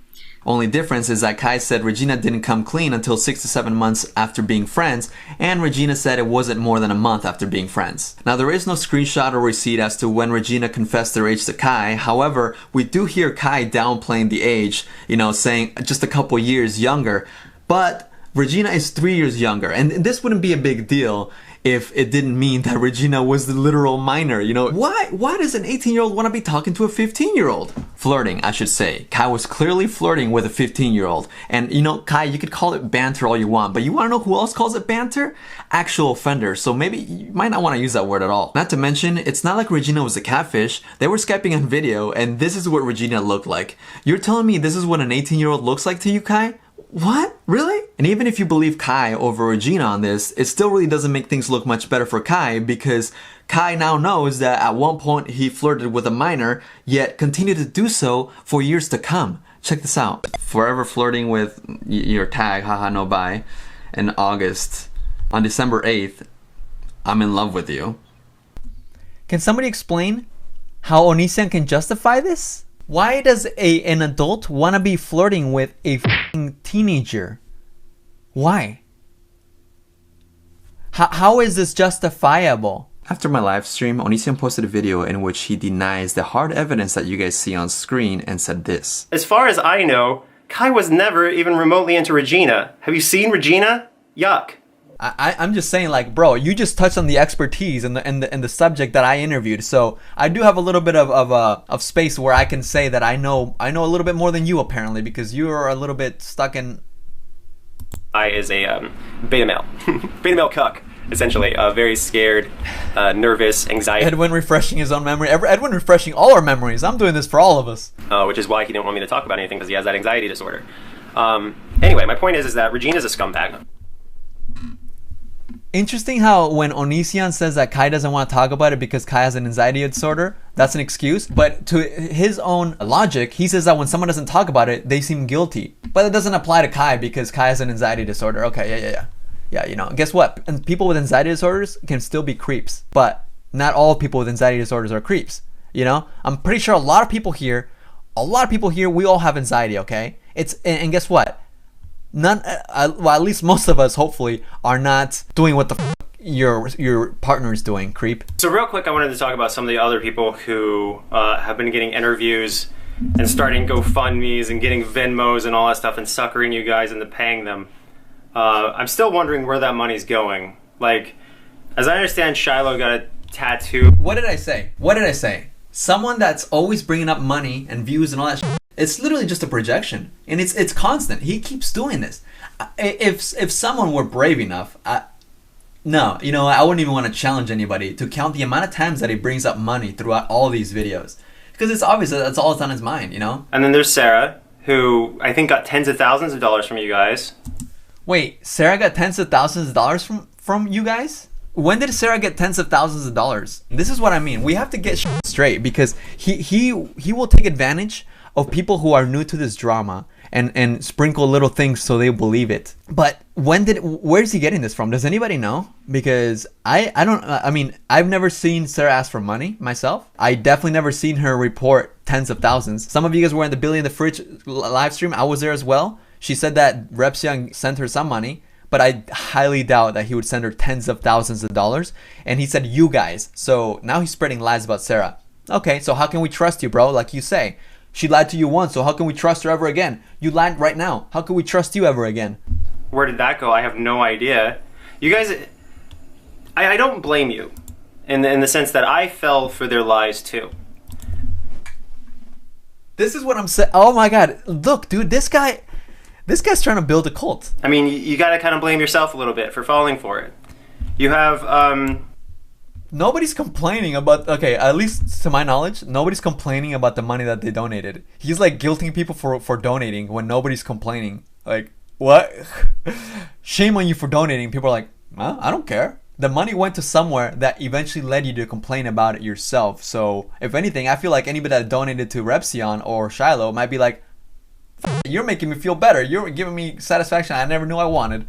Only difference is that Kai said Regina didn't come clean until 6 to 7 months after being friends, and Regina said it wasn't more than a month after being friends. Now, there is no screenshot or receipt as to when Regina confessed their age to Kai. However, we do hear Kai downplaying the age, saying just a couple years younger. But Regina is 3 years younger, and this wouldn't be a big deal if it didn't mean that Regina was the literal minor, Why does an 18-year-old want to be talking to a 15-year-old? Flirting, I should say. Kai was clearly flirting with a 15-year-old. And, Kai, you could call it banter all you want, but you want to know who else calls it banter? Actual offenders. So maybe you might not want to use that word at all. Not to mention, it's not like Regina was a catfish. They were Skyping on video, and this is what Regina looked like. You're telling me this is what an 18-year-old looks like to you, Kai? What? Really? And even if you believe Kai over Regina on this, it still really doesn't make things look much better for Kai, because Kai now knows that at one point he flirted with a minor, yet continued to do so for years to come. Check this out. Forever flirting with your tag, haha no bye, in August. On December 8th, I'm in love with you. Can somebody explain how Onision can justify this? Why does an adult want to be flirting with a f***ing teenager? Why? How is this justifiable? After my live stream, Onision posted a video in which he denies the hard evidence that you guys see on screen and said this. As far as I know, Kai was never even remotely into Regina. Have you seen Regina? Yuck. I'm just saying, like, bro, you just touched on the expertise and the subject that I interviewed. So I do have a little bit of space where I can say that I know a little bit more than you, apparently, because you are a little bit stuck in. I is a beta male, beta male cuck, essentially, very scared, nervous, anxiety. Edwin refreshing his own memory. Edwin refreshing all our memories. I'm doing this for all of us. Which is why he didn't want me to talk about anything, because he has that anxiety disorder. Anyway, my point is that Regina's a scumbag. Interesting how when Onision says that Kai doesn't want to talk about it because Kai has an anxiety disorder, that's an excuse. But to his own logic, he says that when someone doesn't talk about it, they seem guilty. But it doesn't apply to Kai because Kai has an anxiety disorder. Okay, yeah, you know, guess what? And people with anxiety disorders can still be creeps. But not all people with anxiety disorders are creeps. You know, I'm pretty sure a lot of people here, we all have anxiety, okay? And guess what? None, well, at least most of us, hopefully, are not doing what the your partner is doing, creep. So real quick, I wanted to talk about some of the other people who have been getting interviews and starting GoFundMes and getting Venmos and all that stuff and suckering you guys into paying them. I'm still wondering where that money's going. Like, as I understand, Shiloh got a tattoo. What did I say? Someone that's always bringing up money and views and all that shit, it's literally just a projection, and it's constant. He keeps doing this. If someone were brave enough, no, you know, I wouldn't even want to challenge anybody to count the amount of times that he brings up money throughout all these videos, because it's obvious that that's all that's on his mind, you know. And then there's Sarah, who I think got tens of thousands of dollars from you guys. Wait, Sarah got tens of thousands of dollars from you guys? When did Sarah get tens of thousands of dollars? This is what I mean. We have to get straight, because he will take advantage of people who are new to this drama and sprinkle little things so they believe it. But where's he getting this from? Does anybody know? Because I mean, I've never seen Sarah ask for money myself. I definitely never seen her report tens of thousands. Some of you guys were in the Billie in the Fridge live stream. I was there as well. She said that Repsian sent her some money, but I highly doubt that he would send her tens of thousands of dollars. And he said, you guys. So now he's spreading lies about Sarah. Okay, so how can we trust you, bro? Like you say, she lied to you once, so how can we trust her ever again? You lied right now. How can we trust you ever again? Where did that go? I have no idea. You guys, I don't blame you in the sense that I fell for their lies too. This is what I'm saying. Oh my God. Look, dude, this guy's trying to build a cult. I mean, you got to kind of blame yourself a little bit for falling for it. You have, Nobody's complaining about, okay, at least to my knowledge, nobody's complaining about the money that they donated. He's like guilting people for donating when nobody's complaining. Like, what? Shame on you for donating. People are like, well, I don't care. The money went to somewhere that eventually led you to complain about it yourself. So, if anything, I feel like anybody that donated to Repsion or Shiloh might be like, you're making me feel better. You're giving me satisfaction I never knew I wanted.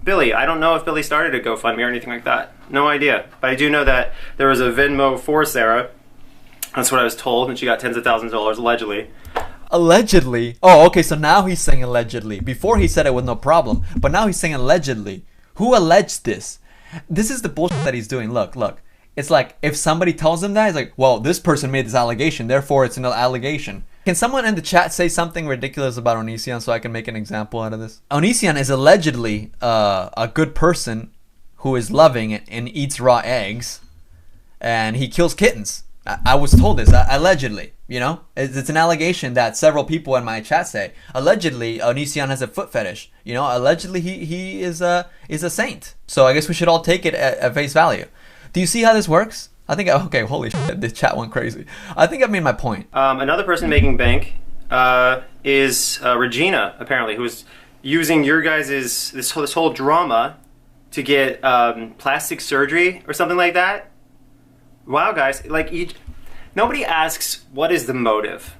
Billie, I don't know if Billie started a GoFundMe or anything like that. No idea. But I do know that there was a Venmo for Sarah. That's what I was told, and she got tens of thousands of dollars, allegedly. Allegedly? Oh, okay, so now he's saying allegedly. Before he said it with no problem, but now he's saying allegedly. Who alleged this? This is the bullshit that he's doing. Look. It's like, if somebody tells him that, he's like, well, this person made this allegation, therefore it's an allegation. Can someone in the chat say something ridiculous about Onision so I can make an example out of this? Onision is allegedly a good person who is loving and eats raw eggs, and he kills kittens. I was told this, allegedly, you know? It's an allegation that several people in my chat say. Allegedly, Onision has a foot fetish. You know, allegedly he is a saint. So I guess we should all take it at face value. Do you see how this works? I think, okay, holy shit, this chat went crazy. I think I've made my point. Another person making bank is Regina, apparently, who's using your guys' this whole drama to get plastic surgery or something like that. Wow, guys, like, nobody asks what is the motive.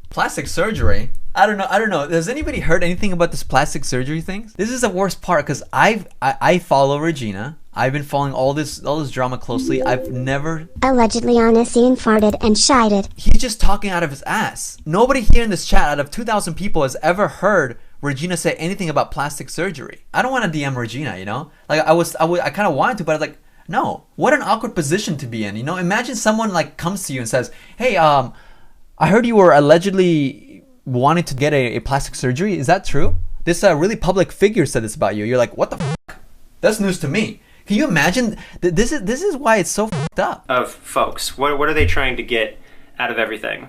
Plastic surgery? I don't know. Has anybody heard anything about this plastic surgery thing? This is the worst part, because I follow Regina. I've been following all this drama closely. I've never... Allegedly Onision farted and shited. He's just talking out of his ass. Nobody here in this chat out of 2,000 people has ever heard Regina say anything about plastic surgery. I don't want to DM Regina, you know? Like, I kind of wanted to, but I was like, no. What an awkward position to be in, you know? Imagine someone, like, comes to you and says, hey, I heard you were allegedly wanting to get a plastic surgery. Is that true? This really public figure said this about you. You're like, what the f***? That's news to me. Can you imagine? This is why it's so fucked up. Of folks, what are they trying to get out of everything?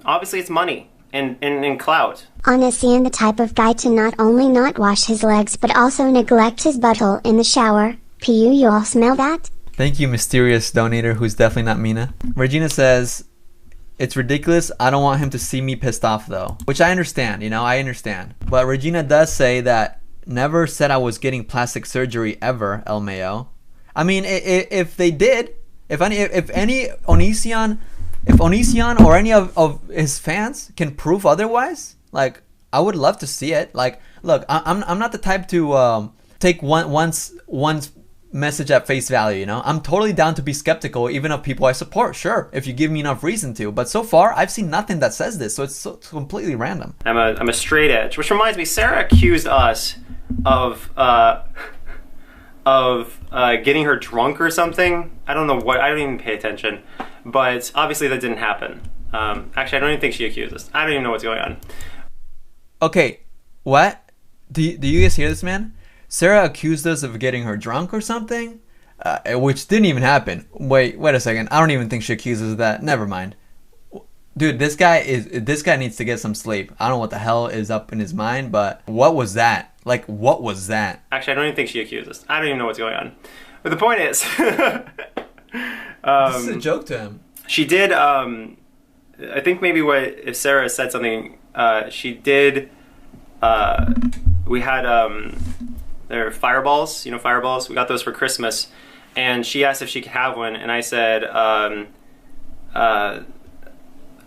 Obviously, it's money and clout. Onision the type of guy to not only not wash his legs but also neglect his butthole in the shower. Pu, you all smell that? Thank you, mysterious donator, who's definitely not Mina. Regina says, it's ridiculous. I don't want him to see me pissed off though. Which I understand, I understand. But Regina does say that never said I was getting plastic surgery ever, El Mayo. I mean, if they did, if any Onision or any of his fans can prove otherwise, like, I would love to see it. Like, look, I'm not the type to take one's message at face value, I'm totally down to be skeptical even of people I support, sure, if you give me enough reason to. But so far, I've seen nothing that says this, so it's completely random. I'm a straight edge, which reminds me, Sarah accused us of getting her drunk or something. I don't know what. I don't even pay attention, but obviously that didn't happen. Actually, I don't even think she accused us. I don't even know what's going on. Okay, what? Do you guys hear this, man? Sarah accused us of getting her drunk or something, which didn't even happen. Wait a second. I don't even think she accused us of that. Never mind. Dude, this guy needs to get some sleep. I don't know what the hell is up in his mind, but what was that? Like, what was that? Actually, I don't even think she accused us. I don't even know what's going on. But the point is, this is a joke to him. She did. I think maybe if Sarah said something, she did. We had there are fireballs. Fireballs. We got those for Christmas, and she asked if she could have one, and I said,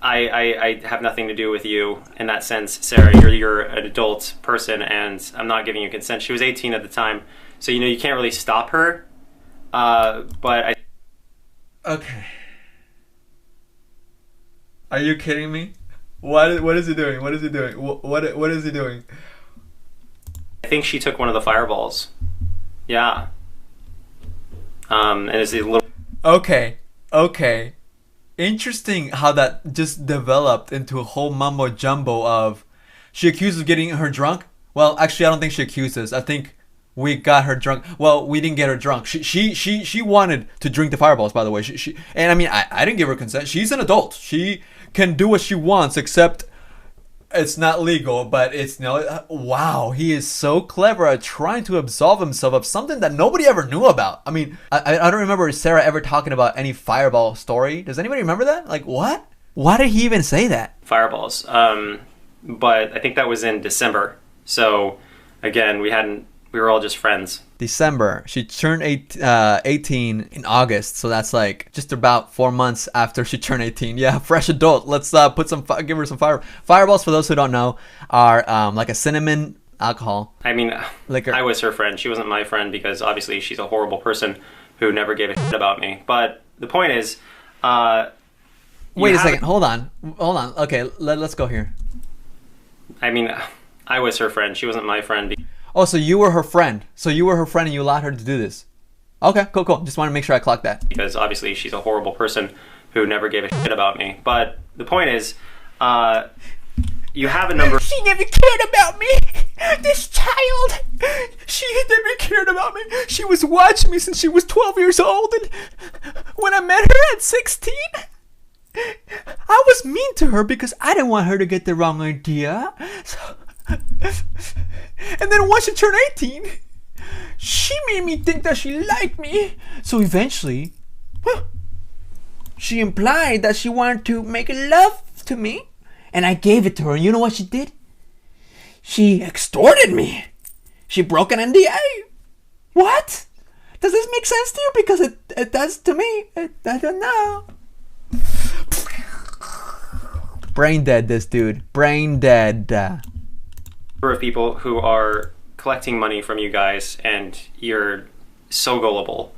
I have nothing to do with you in that sense, Sarah. You're an adult person, and I'm not giving you consent. She was 18 at the time, so you can't really stop her. But okay. Are you kidding me? What is he doing? What is he doing? What is he doing? I think she took one of the fireballs. Yeah. And it's a little. Okay. Interesting how that just developed into a whole mumbo jumbo of she accused of getting her drunk. Well, actually, I don't think she accused us. I think we got her drunk. Well, we didn't get her drunk. She wanted to drink the fireballs, by the way. And I mean, I didn't give her consent. She's an adult. She can do what she wants, except it's not legal. But it's wow, he is so clever at trying to absolve himself of something that nobody ever knew about. I mean, I don't remember Sarah ever talking about any fireball story. Does anybody remember that? Like, what? Why did he even say that? Fireballs. But I think that was in December. So again, we were all just friends. December. She turned 18 in August, so that's like just about 4 months after she turned 18. Yeah, fresh adult. Let's give her some fireballs. For those who don't know, are like a cinnamon alcohol. I mean, liquor. I was her friend. She wasn't my friend because obviously she's a horrible person who never gave a shit about me. But the point is, wait a second. Hold on. Okay, let's go here. I mean, I was her friend. She wasn't my friend. Oh, so you were her friend. And you allowed her to do this. Okay, cool. Just want to make sure I clocked that. Because obviously she's a horrible person who never gave a shit about me. But the point is, you have a number. She never cared about me. This child. She never cared about me. She was watching me since she was 12 years old. And when I met her at 16, I was mean to her because I didn't want her to get the wrong idea. And then once she turned 18, she made me think that she liked me. So eventually, she implied that she wanted to make love to me. And I gave it to her. And you know what she did? She extorted me. She broke an NDA. What? Does this make sense to you? Because it does to me. I don't know. Brain dead, this dude. Brain dead. Of people who are collecting money from you guys, and you're so gullible.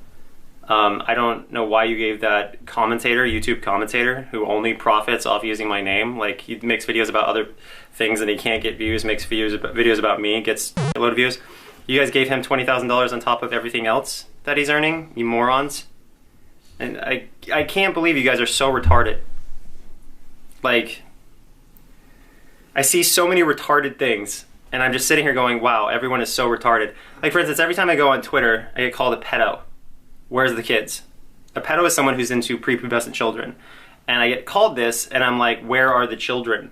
I don't know why you gave that YouTube commentator, who only profits off using my name. Like, he makes videos about other things and he can't get views, makes videos about me, gets a load of views. You guys gave him $20,000 on top of everything else that he's earning, you morons. And I can't believe you guys are so retarded. Like, I see so many retarded things And I'm just sitting here going, wow, everyone is so retarded. Like, for instance, every time I go on Twitter, I get called a pedo. Where's the kids? A pedo is someone who's into prepubescent children. And I get called this, and I'm like, where are the children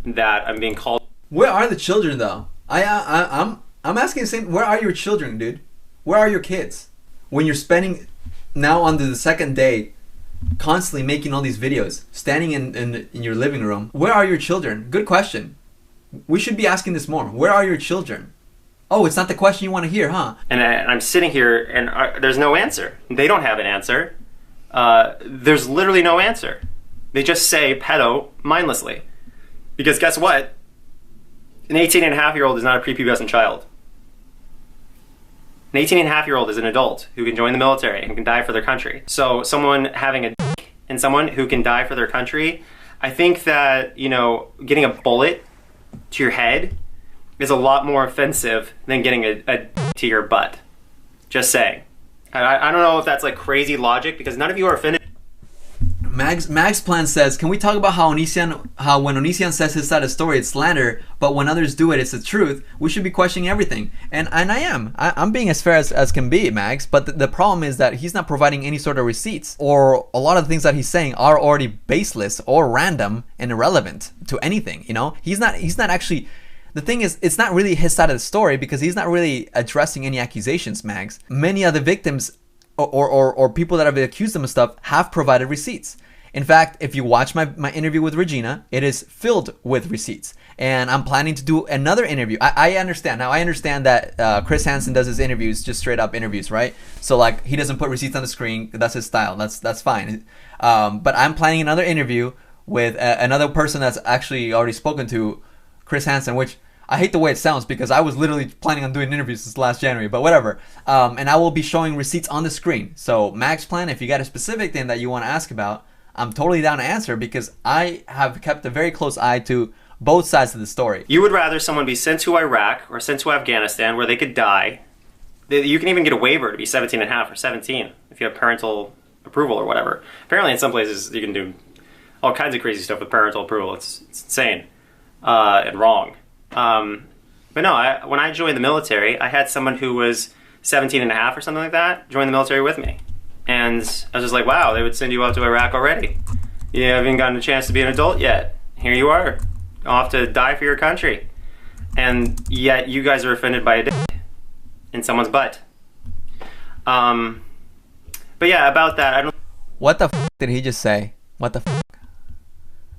that I'm being called? Where are the children, though? I'm asking the same. Where are your children, dude? Where are your kids? When you're spending now on the second day, constantly making all these videos, standing in your living room. Where are your children? Good question. We should be asking this more. Where are your children? Oh, it's not the question you want to hear, huh? And I'm sitting here, and there's no answer. They don't have an answer. There's literally no answer. They just say pedo mindlessly. Because guess what? An 18-and-a-half-year-old is not a prepubescent child. An 18-and-a-half-year-old is an adult who can join the military and can die for their country. So someone having a dick and someone who can die for their country, I think that, you know, getting a bullet to your head is a lot more offensive than getting a dick to your butt. Just saying. I don't know if that's like crazy logic, because none of you are offended. Mag's plan says, can we talk about how when Onision says his side of the story, it's slander, but when others do it, it's the truth? We should be questioning everything. And I am. I'm being as fair as can be, Mags, but the problem is that he's not providing any sort of receipts, or a lot of the things that he's saying are already baseless or random and irrelevant to anything, you know? He's not actually... The thing is, it's not really his side of the story, because he's not really addressing any accusations, Mags. Many of the victims or people that have accused him of stuff have provided receipts. In fact, if you watch my interview with Regina, it is filled with receipts. And I'm planning to do another interview. I understand. Now, I understand that Chris Hansen does his interviews, just straight up interviews, right? So, like, he doesn't put receipts on the screen. That's his style. That's fine. But I'm planning another interview with another person that's actually already spoken to Chris Hansen, which... I hate the way it sounds, because I was literally planning on doing interviews since last January, but whatever. And I will be showing receipts on the screen. So, Mag's plan, if you got a specific thing that you want to ask about, I'm totally down to answer, because I have kept a very close eye to both sides of the story. You would rather someone be sent to Iraq or sent to Afghanistan where they could die. You can even get a waiver to be 17 and a half or 17 if you have parental approval or whatever. Apparently in some places you can do all kinds of crazy stuff with parental approval. It's insane and wrong. But no, when I joined the military, I had someone who was 17 and a half or something like that join the military with me. And I was just like, wow, they would send you out to Iraq already. You haven't gotten a chance to be an adult yet. Here you are. You'll have to die for your country. And yet you guys are offended by a dick in someone's butt. But yeah, about that, I don't... What the f*** did he just say? What the f***?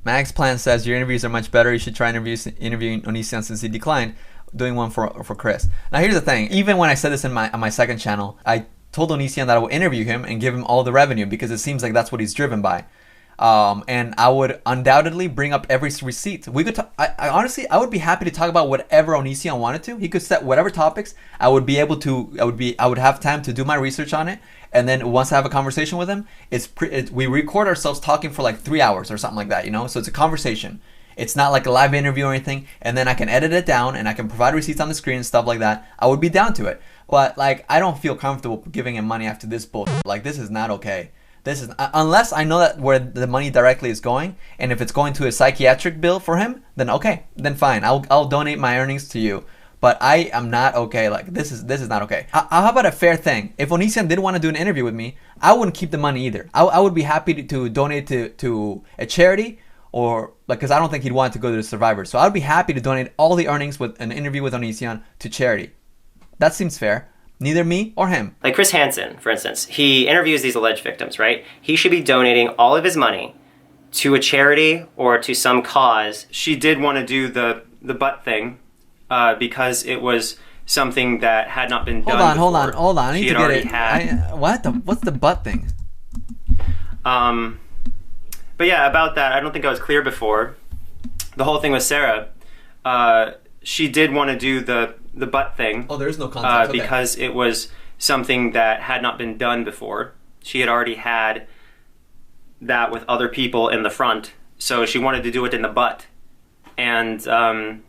Mag's plan says your interviews are much better. You should try interviewing Onision since he declined doing one for Chris. Now here's the thing. Even when I said this on my second channel, I told Onision that I would interview him and give him all the revenue, because it seems like that's what he's driven by. And I would undoubtedly bring up every receipt. We could. I honestly, I would be happy to talk about whatever Onision wanted to. He could set whatever topics. I would be able to. I would have time to do my research on it. And then once I have a conversation with him, we record ourselves talking for like 3 hours or something like that, you know? So it's a conversation. It's not like a live interview or anything. And then I can edit it down and I can provide receipts on the screen and stuff like that. I would be down to it. But like, I don't feel comfortable giving him money after this bullshit. Like, this is not okay. This is, unless I know that where the money directly is going, and if it's going to a psychiatric bill for him, then okay, then fine. I'll donate my earnings to you. But I am not okay. Like, this is not okay. How about a fair thing? If Onision did want to do an interview with me, I wouldn't keep the money either. I would be happy to donate to a charity, or like, because I don't think he'd want to go to the survivors. So I'd be happy to donate all the earnings with an interview with Onision to charity. That seems fair. Neither me or him. Like Chris Hansen, for instance, he interviews these alleged victims, right? He should be donating all of his money to a charity or to some cause. She did want to do the butt thing because it was something that had not been done before. Hold on. I need to get it. What's the butt thing? But yeah, about that, I don't think I was clear before. The whole thing with Sarah, she did want to do the butt thing. Oh, there is no context. Okay. Because it was something that had not been done before. She had already had that with other people in the front, so she wanted to do it in the butt. And that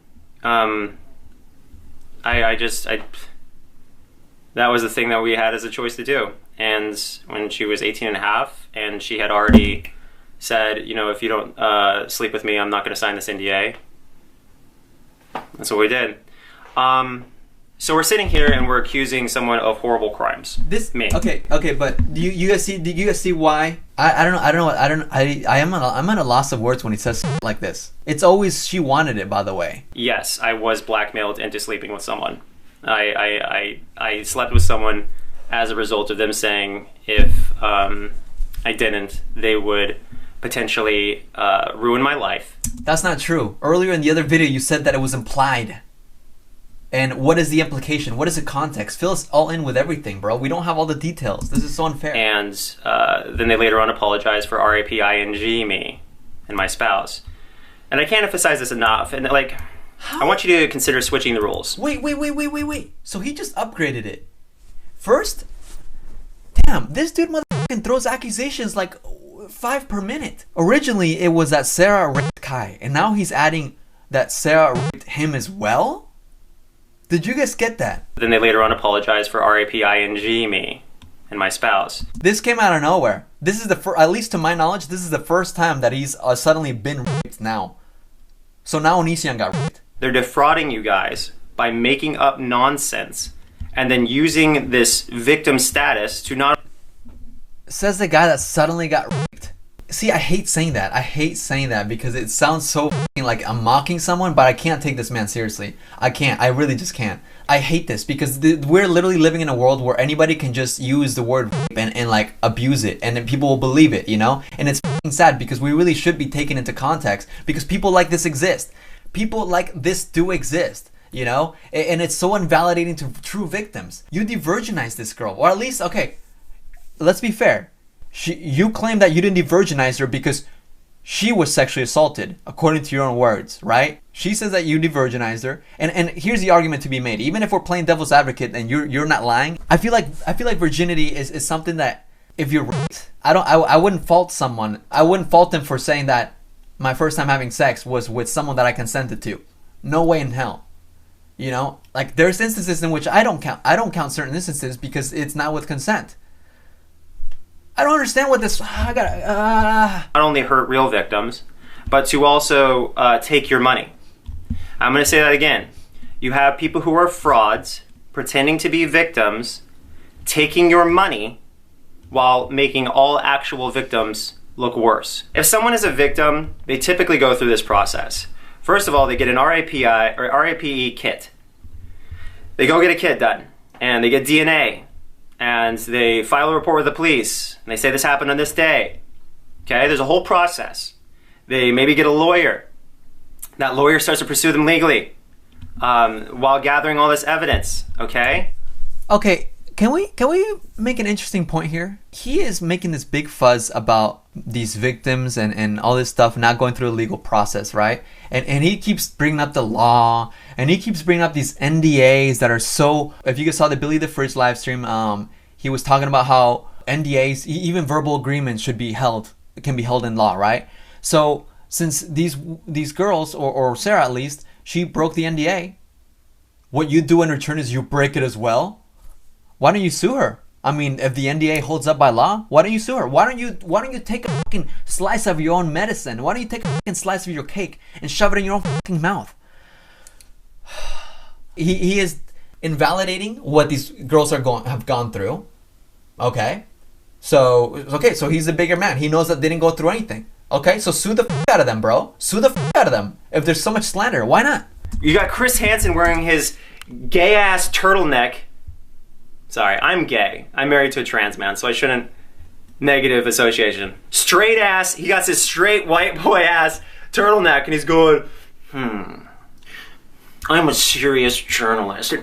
was the thing that we had as a choice to do. And when she was 18 and a half, and she had already said, you know, if you don't sleep with me, I'm not going to sign this NDA. That's what we did. So we're sitting here and we're accusing someone of horrible crimes. Me. Okay, but do you guys see why? I'm at a loss of words when he says like this. It's always she wanted it, by the way. Yes, I was blackmailed into sleeping with someone. I slept with someone as a result of them saying if I didn't, they would potentially ruin my life. That's not true. Earlier in the other video, you said that it was implied. And what is the implication? What is the context? Fill us all in with everything, bro. We don't have all the details. This is so unfair. And then they later on apologized for r-ped me and my spouse. And I can't emphasize this enough. And like, I want you to consider switching the rules. Wait. So he just upgraded it. First, damn, this dude motherfucking throws accusations like 5 per minute. Originally, it was that Sarah raped Kai. And now he's adding that Sarah raped him as well? Did you guys get that? Then they later on apologized for r-ped me and my spouse. This came out of nowhere. This is the first, at least to my knowledge, this is the first time that he's suddenly been raped now. So now Onision got raped. They're defrauding you guys by making up nonsense and then using this victim status to not... Says the guy that suddenly got raped. See, I hate saying that. I hate saying that because it sounds so like I'm mocking someone, but I can't take this man seriously. I can't. I really just can't. I hate this because we're literally living in a world where anybody can just use the word rape and like abuse it, and then people will believe it, you know? And it's sad because we really should be taken into context because people like this exist. People like this do exist, you know? And it's so invalidating to true victims. You de-virginize this girl, or at least, okay, let's be fair. You claim that you didn't de-virginize her because she was sexually assaulted, according to your own words, right? She says that you de-virginized her, and here's the argument to be made. Even if we're playing devil's advocate and you're not lying, I feel like virginity is something that if you're raped, I wouldn't fault someone. I wouldn't fault them for saying that my first time having sex was with someone that I consented to. No way in hell. You know, like there's instances in which I don't count certain instances because it's not with consent. I don't understand what this. Not only hurt real victims, but to also take your money. I'm going to say that again. You have people who are frauds, pretending to be victims, taking your money while making all actual victims look worse. If someone is a victim, they typically go through this process. First of all, they get an RAPE kit. They go get a kit done, and they get DNA. And they file a report with the police, and they say this happened on this day. Okay, there's a whole process. They maybe get a lawyer. That lawyer starts to pursue them legally while gathering all this evidence, okay? Okay, can we make an interesting point here? He is making this big fuzz about these victims and all this stuff not going through a legal process, right? And he keeps bringing up the law, and he keeps bringing up these NDAs that are so... If you guys saw the Billie the Fridge live stream, he was talking about how NDAs, even verbal agreements, can be held in law, right? So since these girls, or Sarah at least, she broke the NDA, what you do in return is you break it as well. Why don't you sue her? I mean, if the NDA holds up by law, why don't you sue her? Why don't you take a fucking slice of your own medicine? Why don't you take a fucking slice of your cake and shove it in your own fucking mouth? He is invalidating what these girls have gone through. Okay, so he's a bigger man. He knows that they didn't go through anything. Okay, so sue the fuck out of them, bro. Sue the fuck out of them. If there's so much slander, why not? You got Chris Hansen wearing his gay ass turtleneck. Sorry, I'm gay. I'm married to a trans man, so I shouldn't... Negative association. Straight ass, he got this straight white boy ass turtleneck, and he's going, I'm a serious journalist.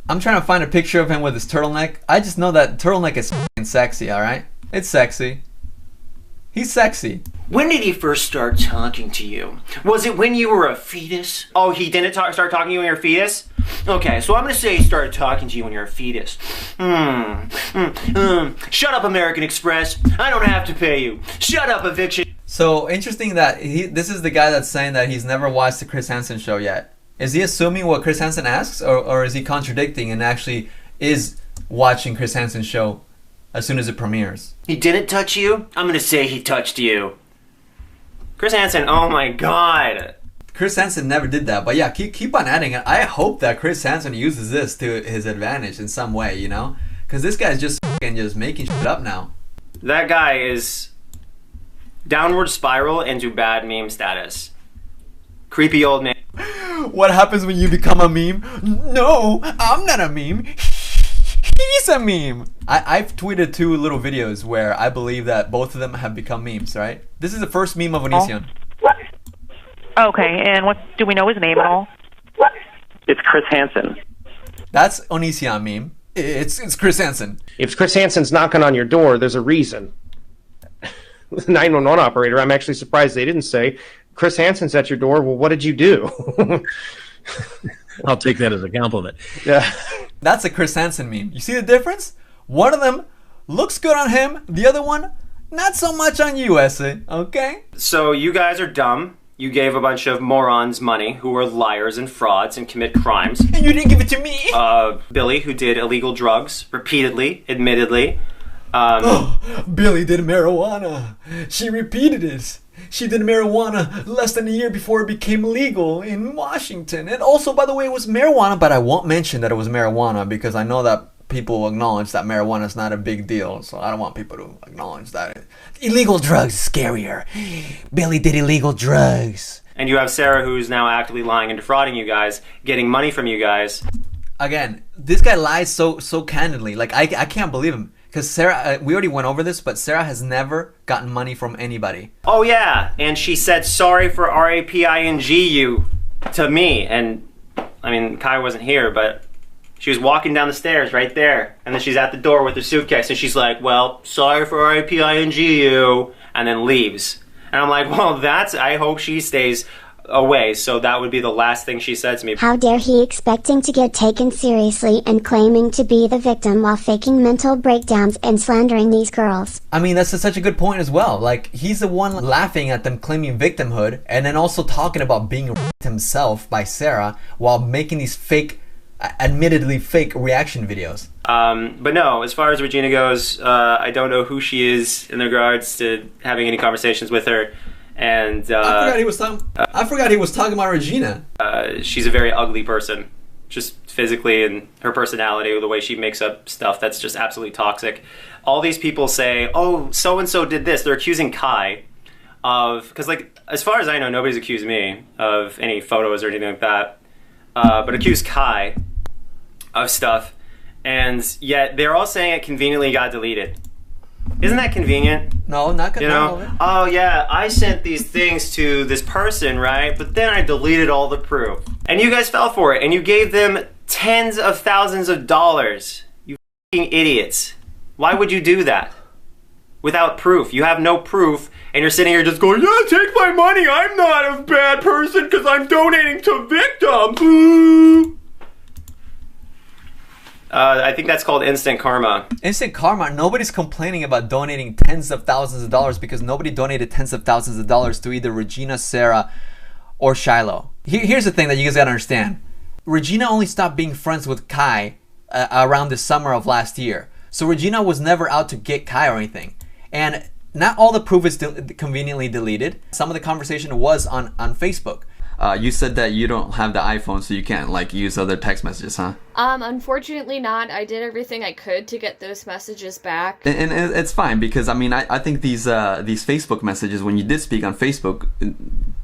I'm trying to find a picture of him with his turtleneck. I just know that turtleneck is f***ing sexy, alright? It's sexy. He's sexy. When did he first start talking to you? Was it when you were a fetus? Oh, he didn't start talking to you when you were a fetus? Okay, so I'm gonna say he started talking to you when you were a fetus. Shut up, American Express. I don't have to pay you. Shut up, eviction. So interesting that this is the guy that's saying that he's never watched the Chris Hansen show yet. Is he assuming what Chris Hansen asks, or is he contradicting and actually is watching Chris Hansen's show as soon as it premieres? He didn't touch you? I'm gonna say he touched you. Chris Hansen, oh my god. Chris Hansen never did that, but yeah, keep on adding it. I hope that Chris Hansen uses this to his advantage in some way, you know? Because this guy's just making shit up now. That guy is downward spiral into bad meme status. Creepy old man. What happens when you become a meme? No, I'm not a meme. He's a meme. I've tweeted 2 little videos where I believe that both of them have become memes, right? This is the first meme of Onision. Okay, and what do we know his name at all? It's Chris Hansen. That's Onision meme. It's Chris Hansen. If Chris Hansen's knocking on your door, there's a reason. The 911 operator, I'm actually surprised they didn't say, Chris Hansen's at your door, well, what did you do? I'll take that as a compliment. Yeah. That's a Chris Hansen meme. You see the difference? One of them looks good on him, the other one, not so much on you, Essay, okay? So you guys are dumb. You gave a bunch of morons money who are liars and frauds and commit crimes. And you didn't give it to me? Billie, who did illegal drugs repeatedly, admittedly. Billie did marijuana. She repeated it. She did marijuana less than a year before it became legal in Washington. And also, by the way, it was marijuana, but I won't mention that it was marijuana because I know that people will acknowledge that marijuana is not a big deal. So I don't want people to acknowledge that. Illegal drugs is scarier. Billie did illegal drugs. And you have Sarah, who's now actively lying and defrauding you guys, getting money from you guys. Again, this guy lies so candidly. Like, I can't believe him. Because Sarah, we already went over this, but Sarah has never gotten money from anybody. Oh yeah, and she said sorry for r-ping you to me. And, I mean, Kai wasn't here, but she was walking down the stairs right there. And then she's at the door with her suitcase, and she's like, well, sorry for r-ping you, and then leaves. And I'm like, well, I hope she stays away, so that would be the last thing she said to me. How dare he expecting to get taken seriously and claiming to be the victim while faking mental breakdowns and slandering these girls. I mean, that's such a good point as well. Like, he's the one laughing at them claiming victimhood and then also talking about being raped himself by Sarah while making these fake, admittedly fake reaction videos. But no, as far as Regina goes, I don't know who she is in regards to having any conversations with her. And I forgot he was talking about Regina. She's a very ugly person, just physically, and her personality, the way she makes up stuff, that's just absolutely toxic. All these people say, oh, so-and-so did this. They're accusing Kai of, because like, as far as I know, nobody's accused me of any photos or anything like that, but accused Kai of stuff, and yet they're all saying it conveniently got deleted. Isn't that convenient? No, not convenient. You know? Oh yeah, I sent these things to this person, right? But then I deleted all the proof. And you guys fell for it, and you gave them tens of thousands of dollars. You f***ing idiots. Why would you do that? Without proof. You have no proof, and you're sitting here just going, yeah, take my money, I'm not a bad person because I'm donating to victims. Boo! I think that's called instant karma. Instant karma. Nobody's complaining about donating tens of thousands of dollars because nobody donated tens of thousands of dollars to either Regina, Sarah, or Shiloh. Here's the thing that you guys gotta understand. Regina only stopped being friends with Kai around the summer of last year. So Regina was never out to get Kai or anything. And not all the proof is conveniently deleted. Some of the conversation was on Facebook. You said that you don't have the iPhone, so you can't like use other text messages, huh? Unfortunately not. I did everything I could to get those messages back. And it's fine because I mean I think these Facebook messages, when you did speak on Facebook, it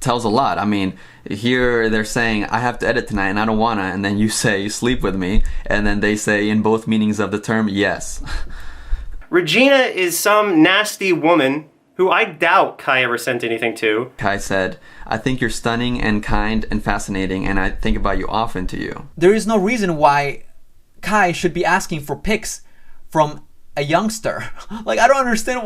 tells a lot. I mean, here they're saying I have to edit tonight and I don't wanna, and then you say sleep with me, and then they say in both meanings of the term yes. Regina is some nasty woman who I doubt Kai ever sent anything to. Kai said, I think you're stunning and kind and fascinating, and I think about you often to you. There is no reason why Kai should be asking for pics from a youngster. Like, I don't understand.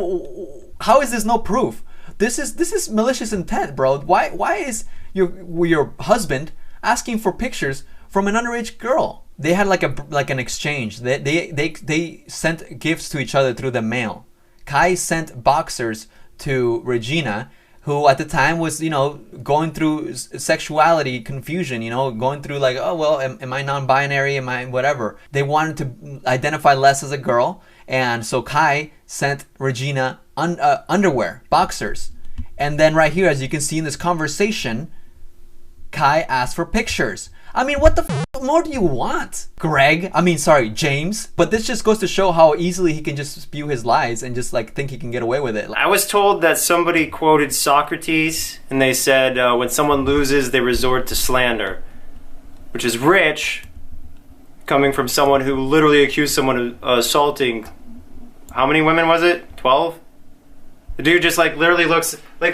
How is this no proof? This is malicious intent, bro. Why is your husband asking for pictures from an underage girl? They had like an exchange. They sent gifts to each other through the mail. Kai sent boxers to Regina, who at the time was, going through sexuality confusion, going through like, oh, well, am I non-binary? Am I whatever? They wanted to identify less as a girl. And so Kai sent Regina underwear, boxers. And then right here, as you can see in this conversation, Kai asked for pictures. I mean, what the more do you want? James. But this just goes to show how easily he can just spew his lies and just like think he can get away with it. I was told that somebody quoted Socrates and they said when someone loses they resort to slander, which is rich coming from someone who literally accused someone of assaulting, how many women was it? 12? The dude just like literally looks like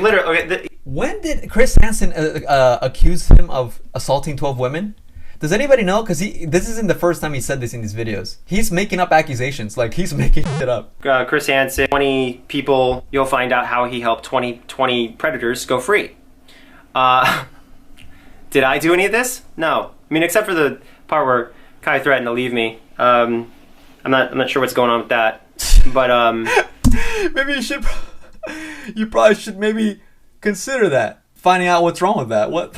when did Chris Hansen accuse him of assaulting 12 women? Does anybody know? Because this isn't the first time he said this in these videos. He's making up accusations. Like, he's making shit up. Chris Hansen, 20 people, you'll find out how he helped 20 predators go free. Did I do any of this? No. I mean, except for the part where Kai threatened to leave me. I'm not sure what's going on with that. But, maybe you probably should maybe consider that. Finding out what's wrong with that. What?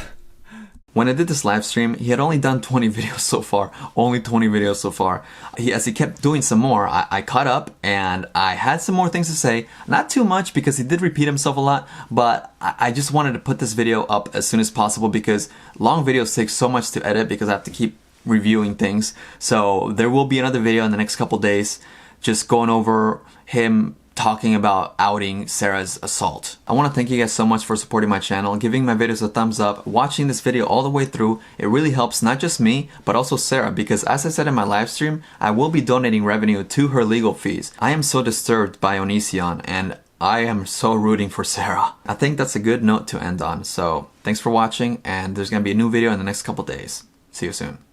When I did this live stream, he had only done 20 videos so far. Only 20 videos so far. As he kept doing some more, I caught up and I had some more things to say. Not too much because he did repeat himself a lot, but I just wanted to put this video up as soon as possible because long videos take so much to edit because I have to keep reviewing things. So there will be another video in the next couple days just going over him talking about outing Sarah's assault. I want to thank you guys so much for supporting my channel, giving my videos a thumbs up, watching this video all the way through. It really helps not just me, but also Sarah, because as I said in my live stream, I will be donating revenue to her legal fees. I am so disturbed by Onision, and I am so rooting for Sarah. I think that's a good note to end on. So thanks for watching, and there's going to be a new video in the next couple days. See you soon.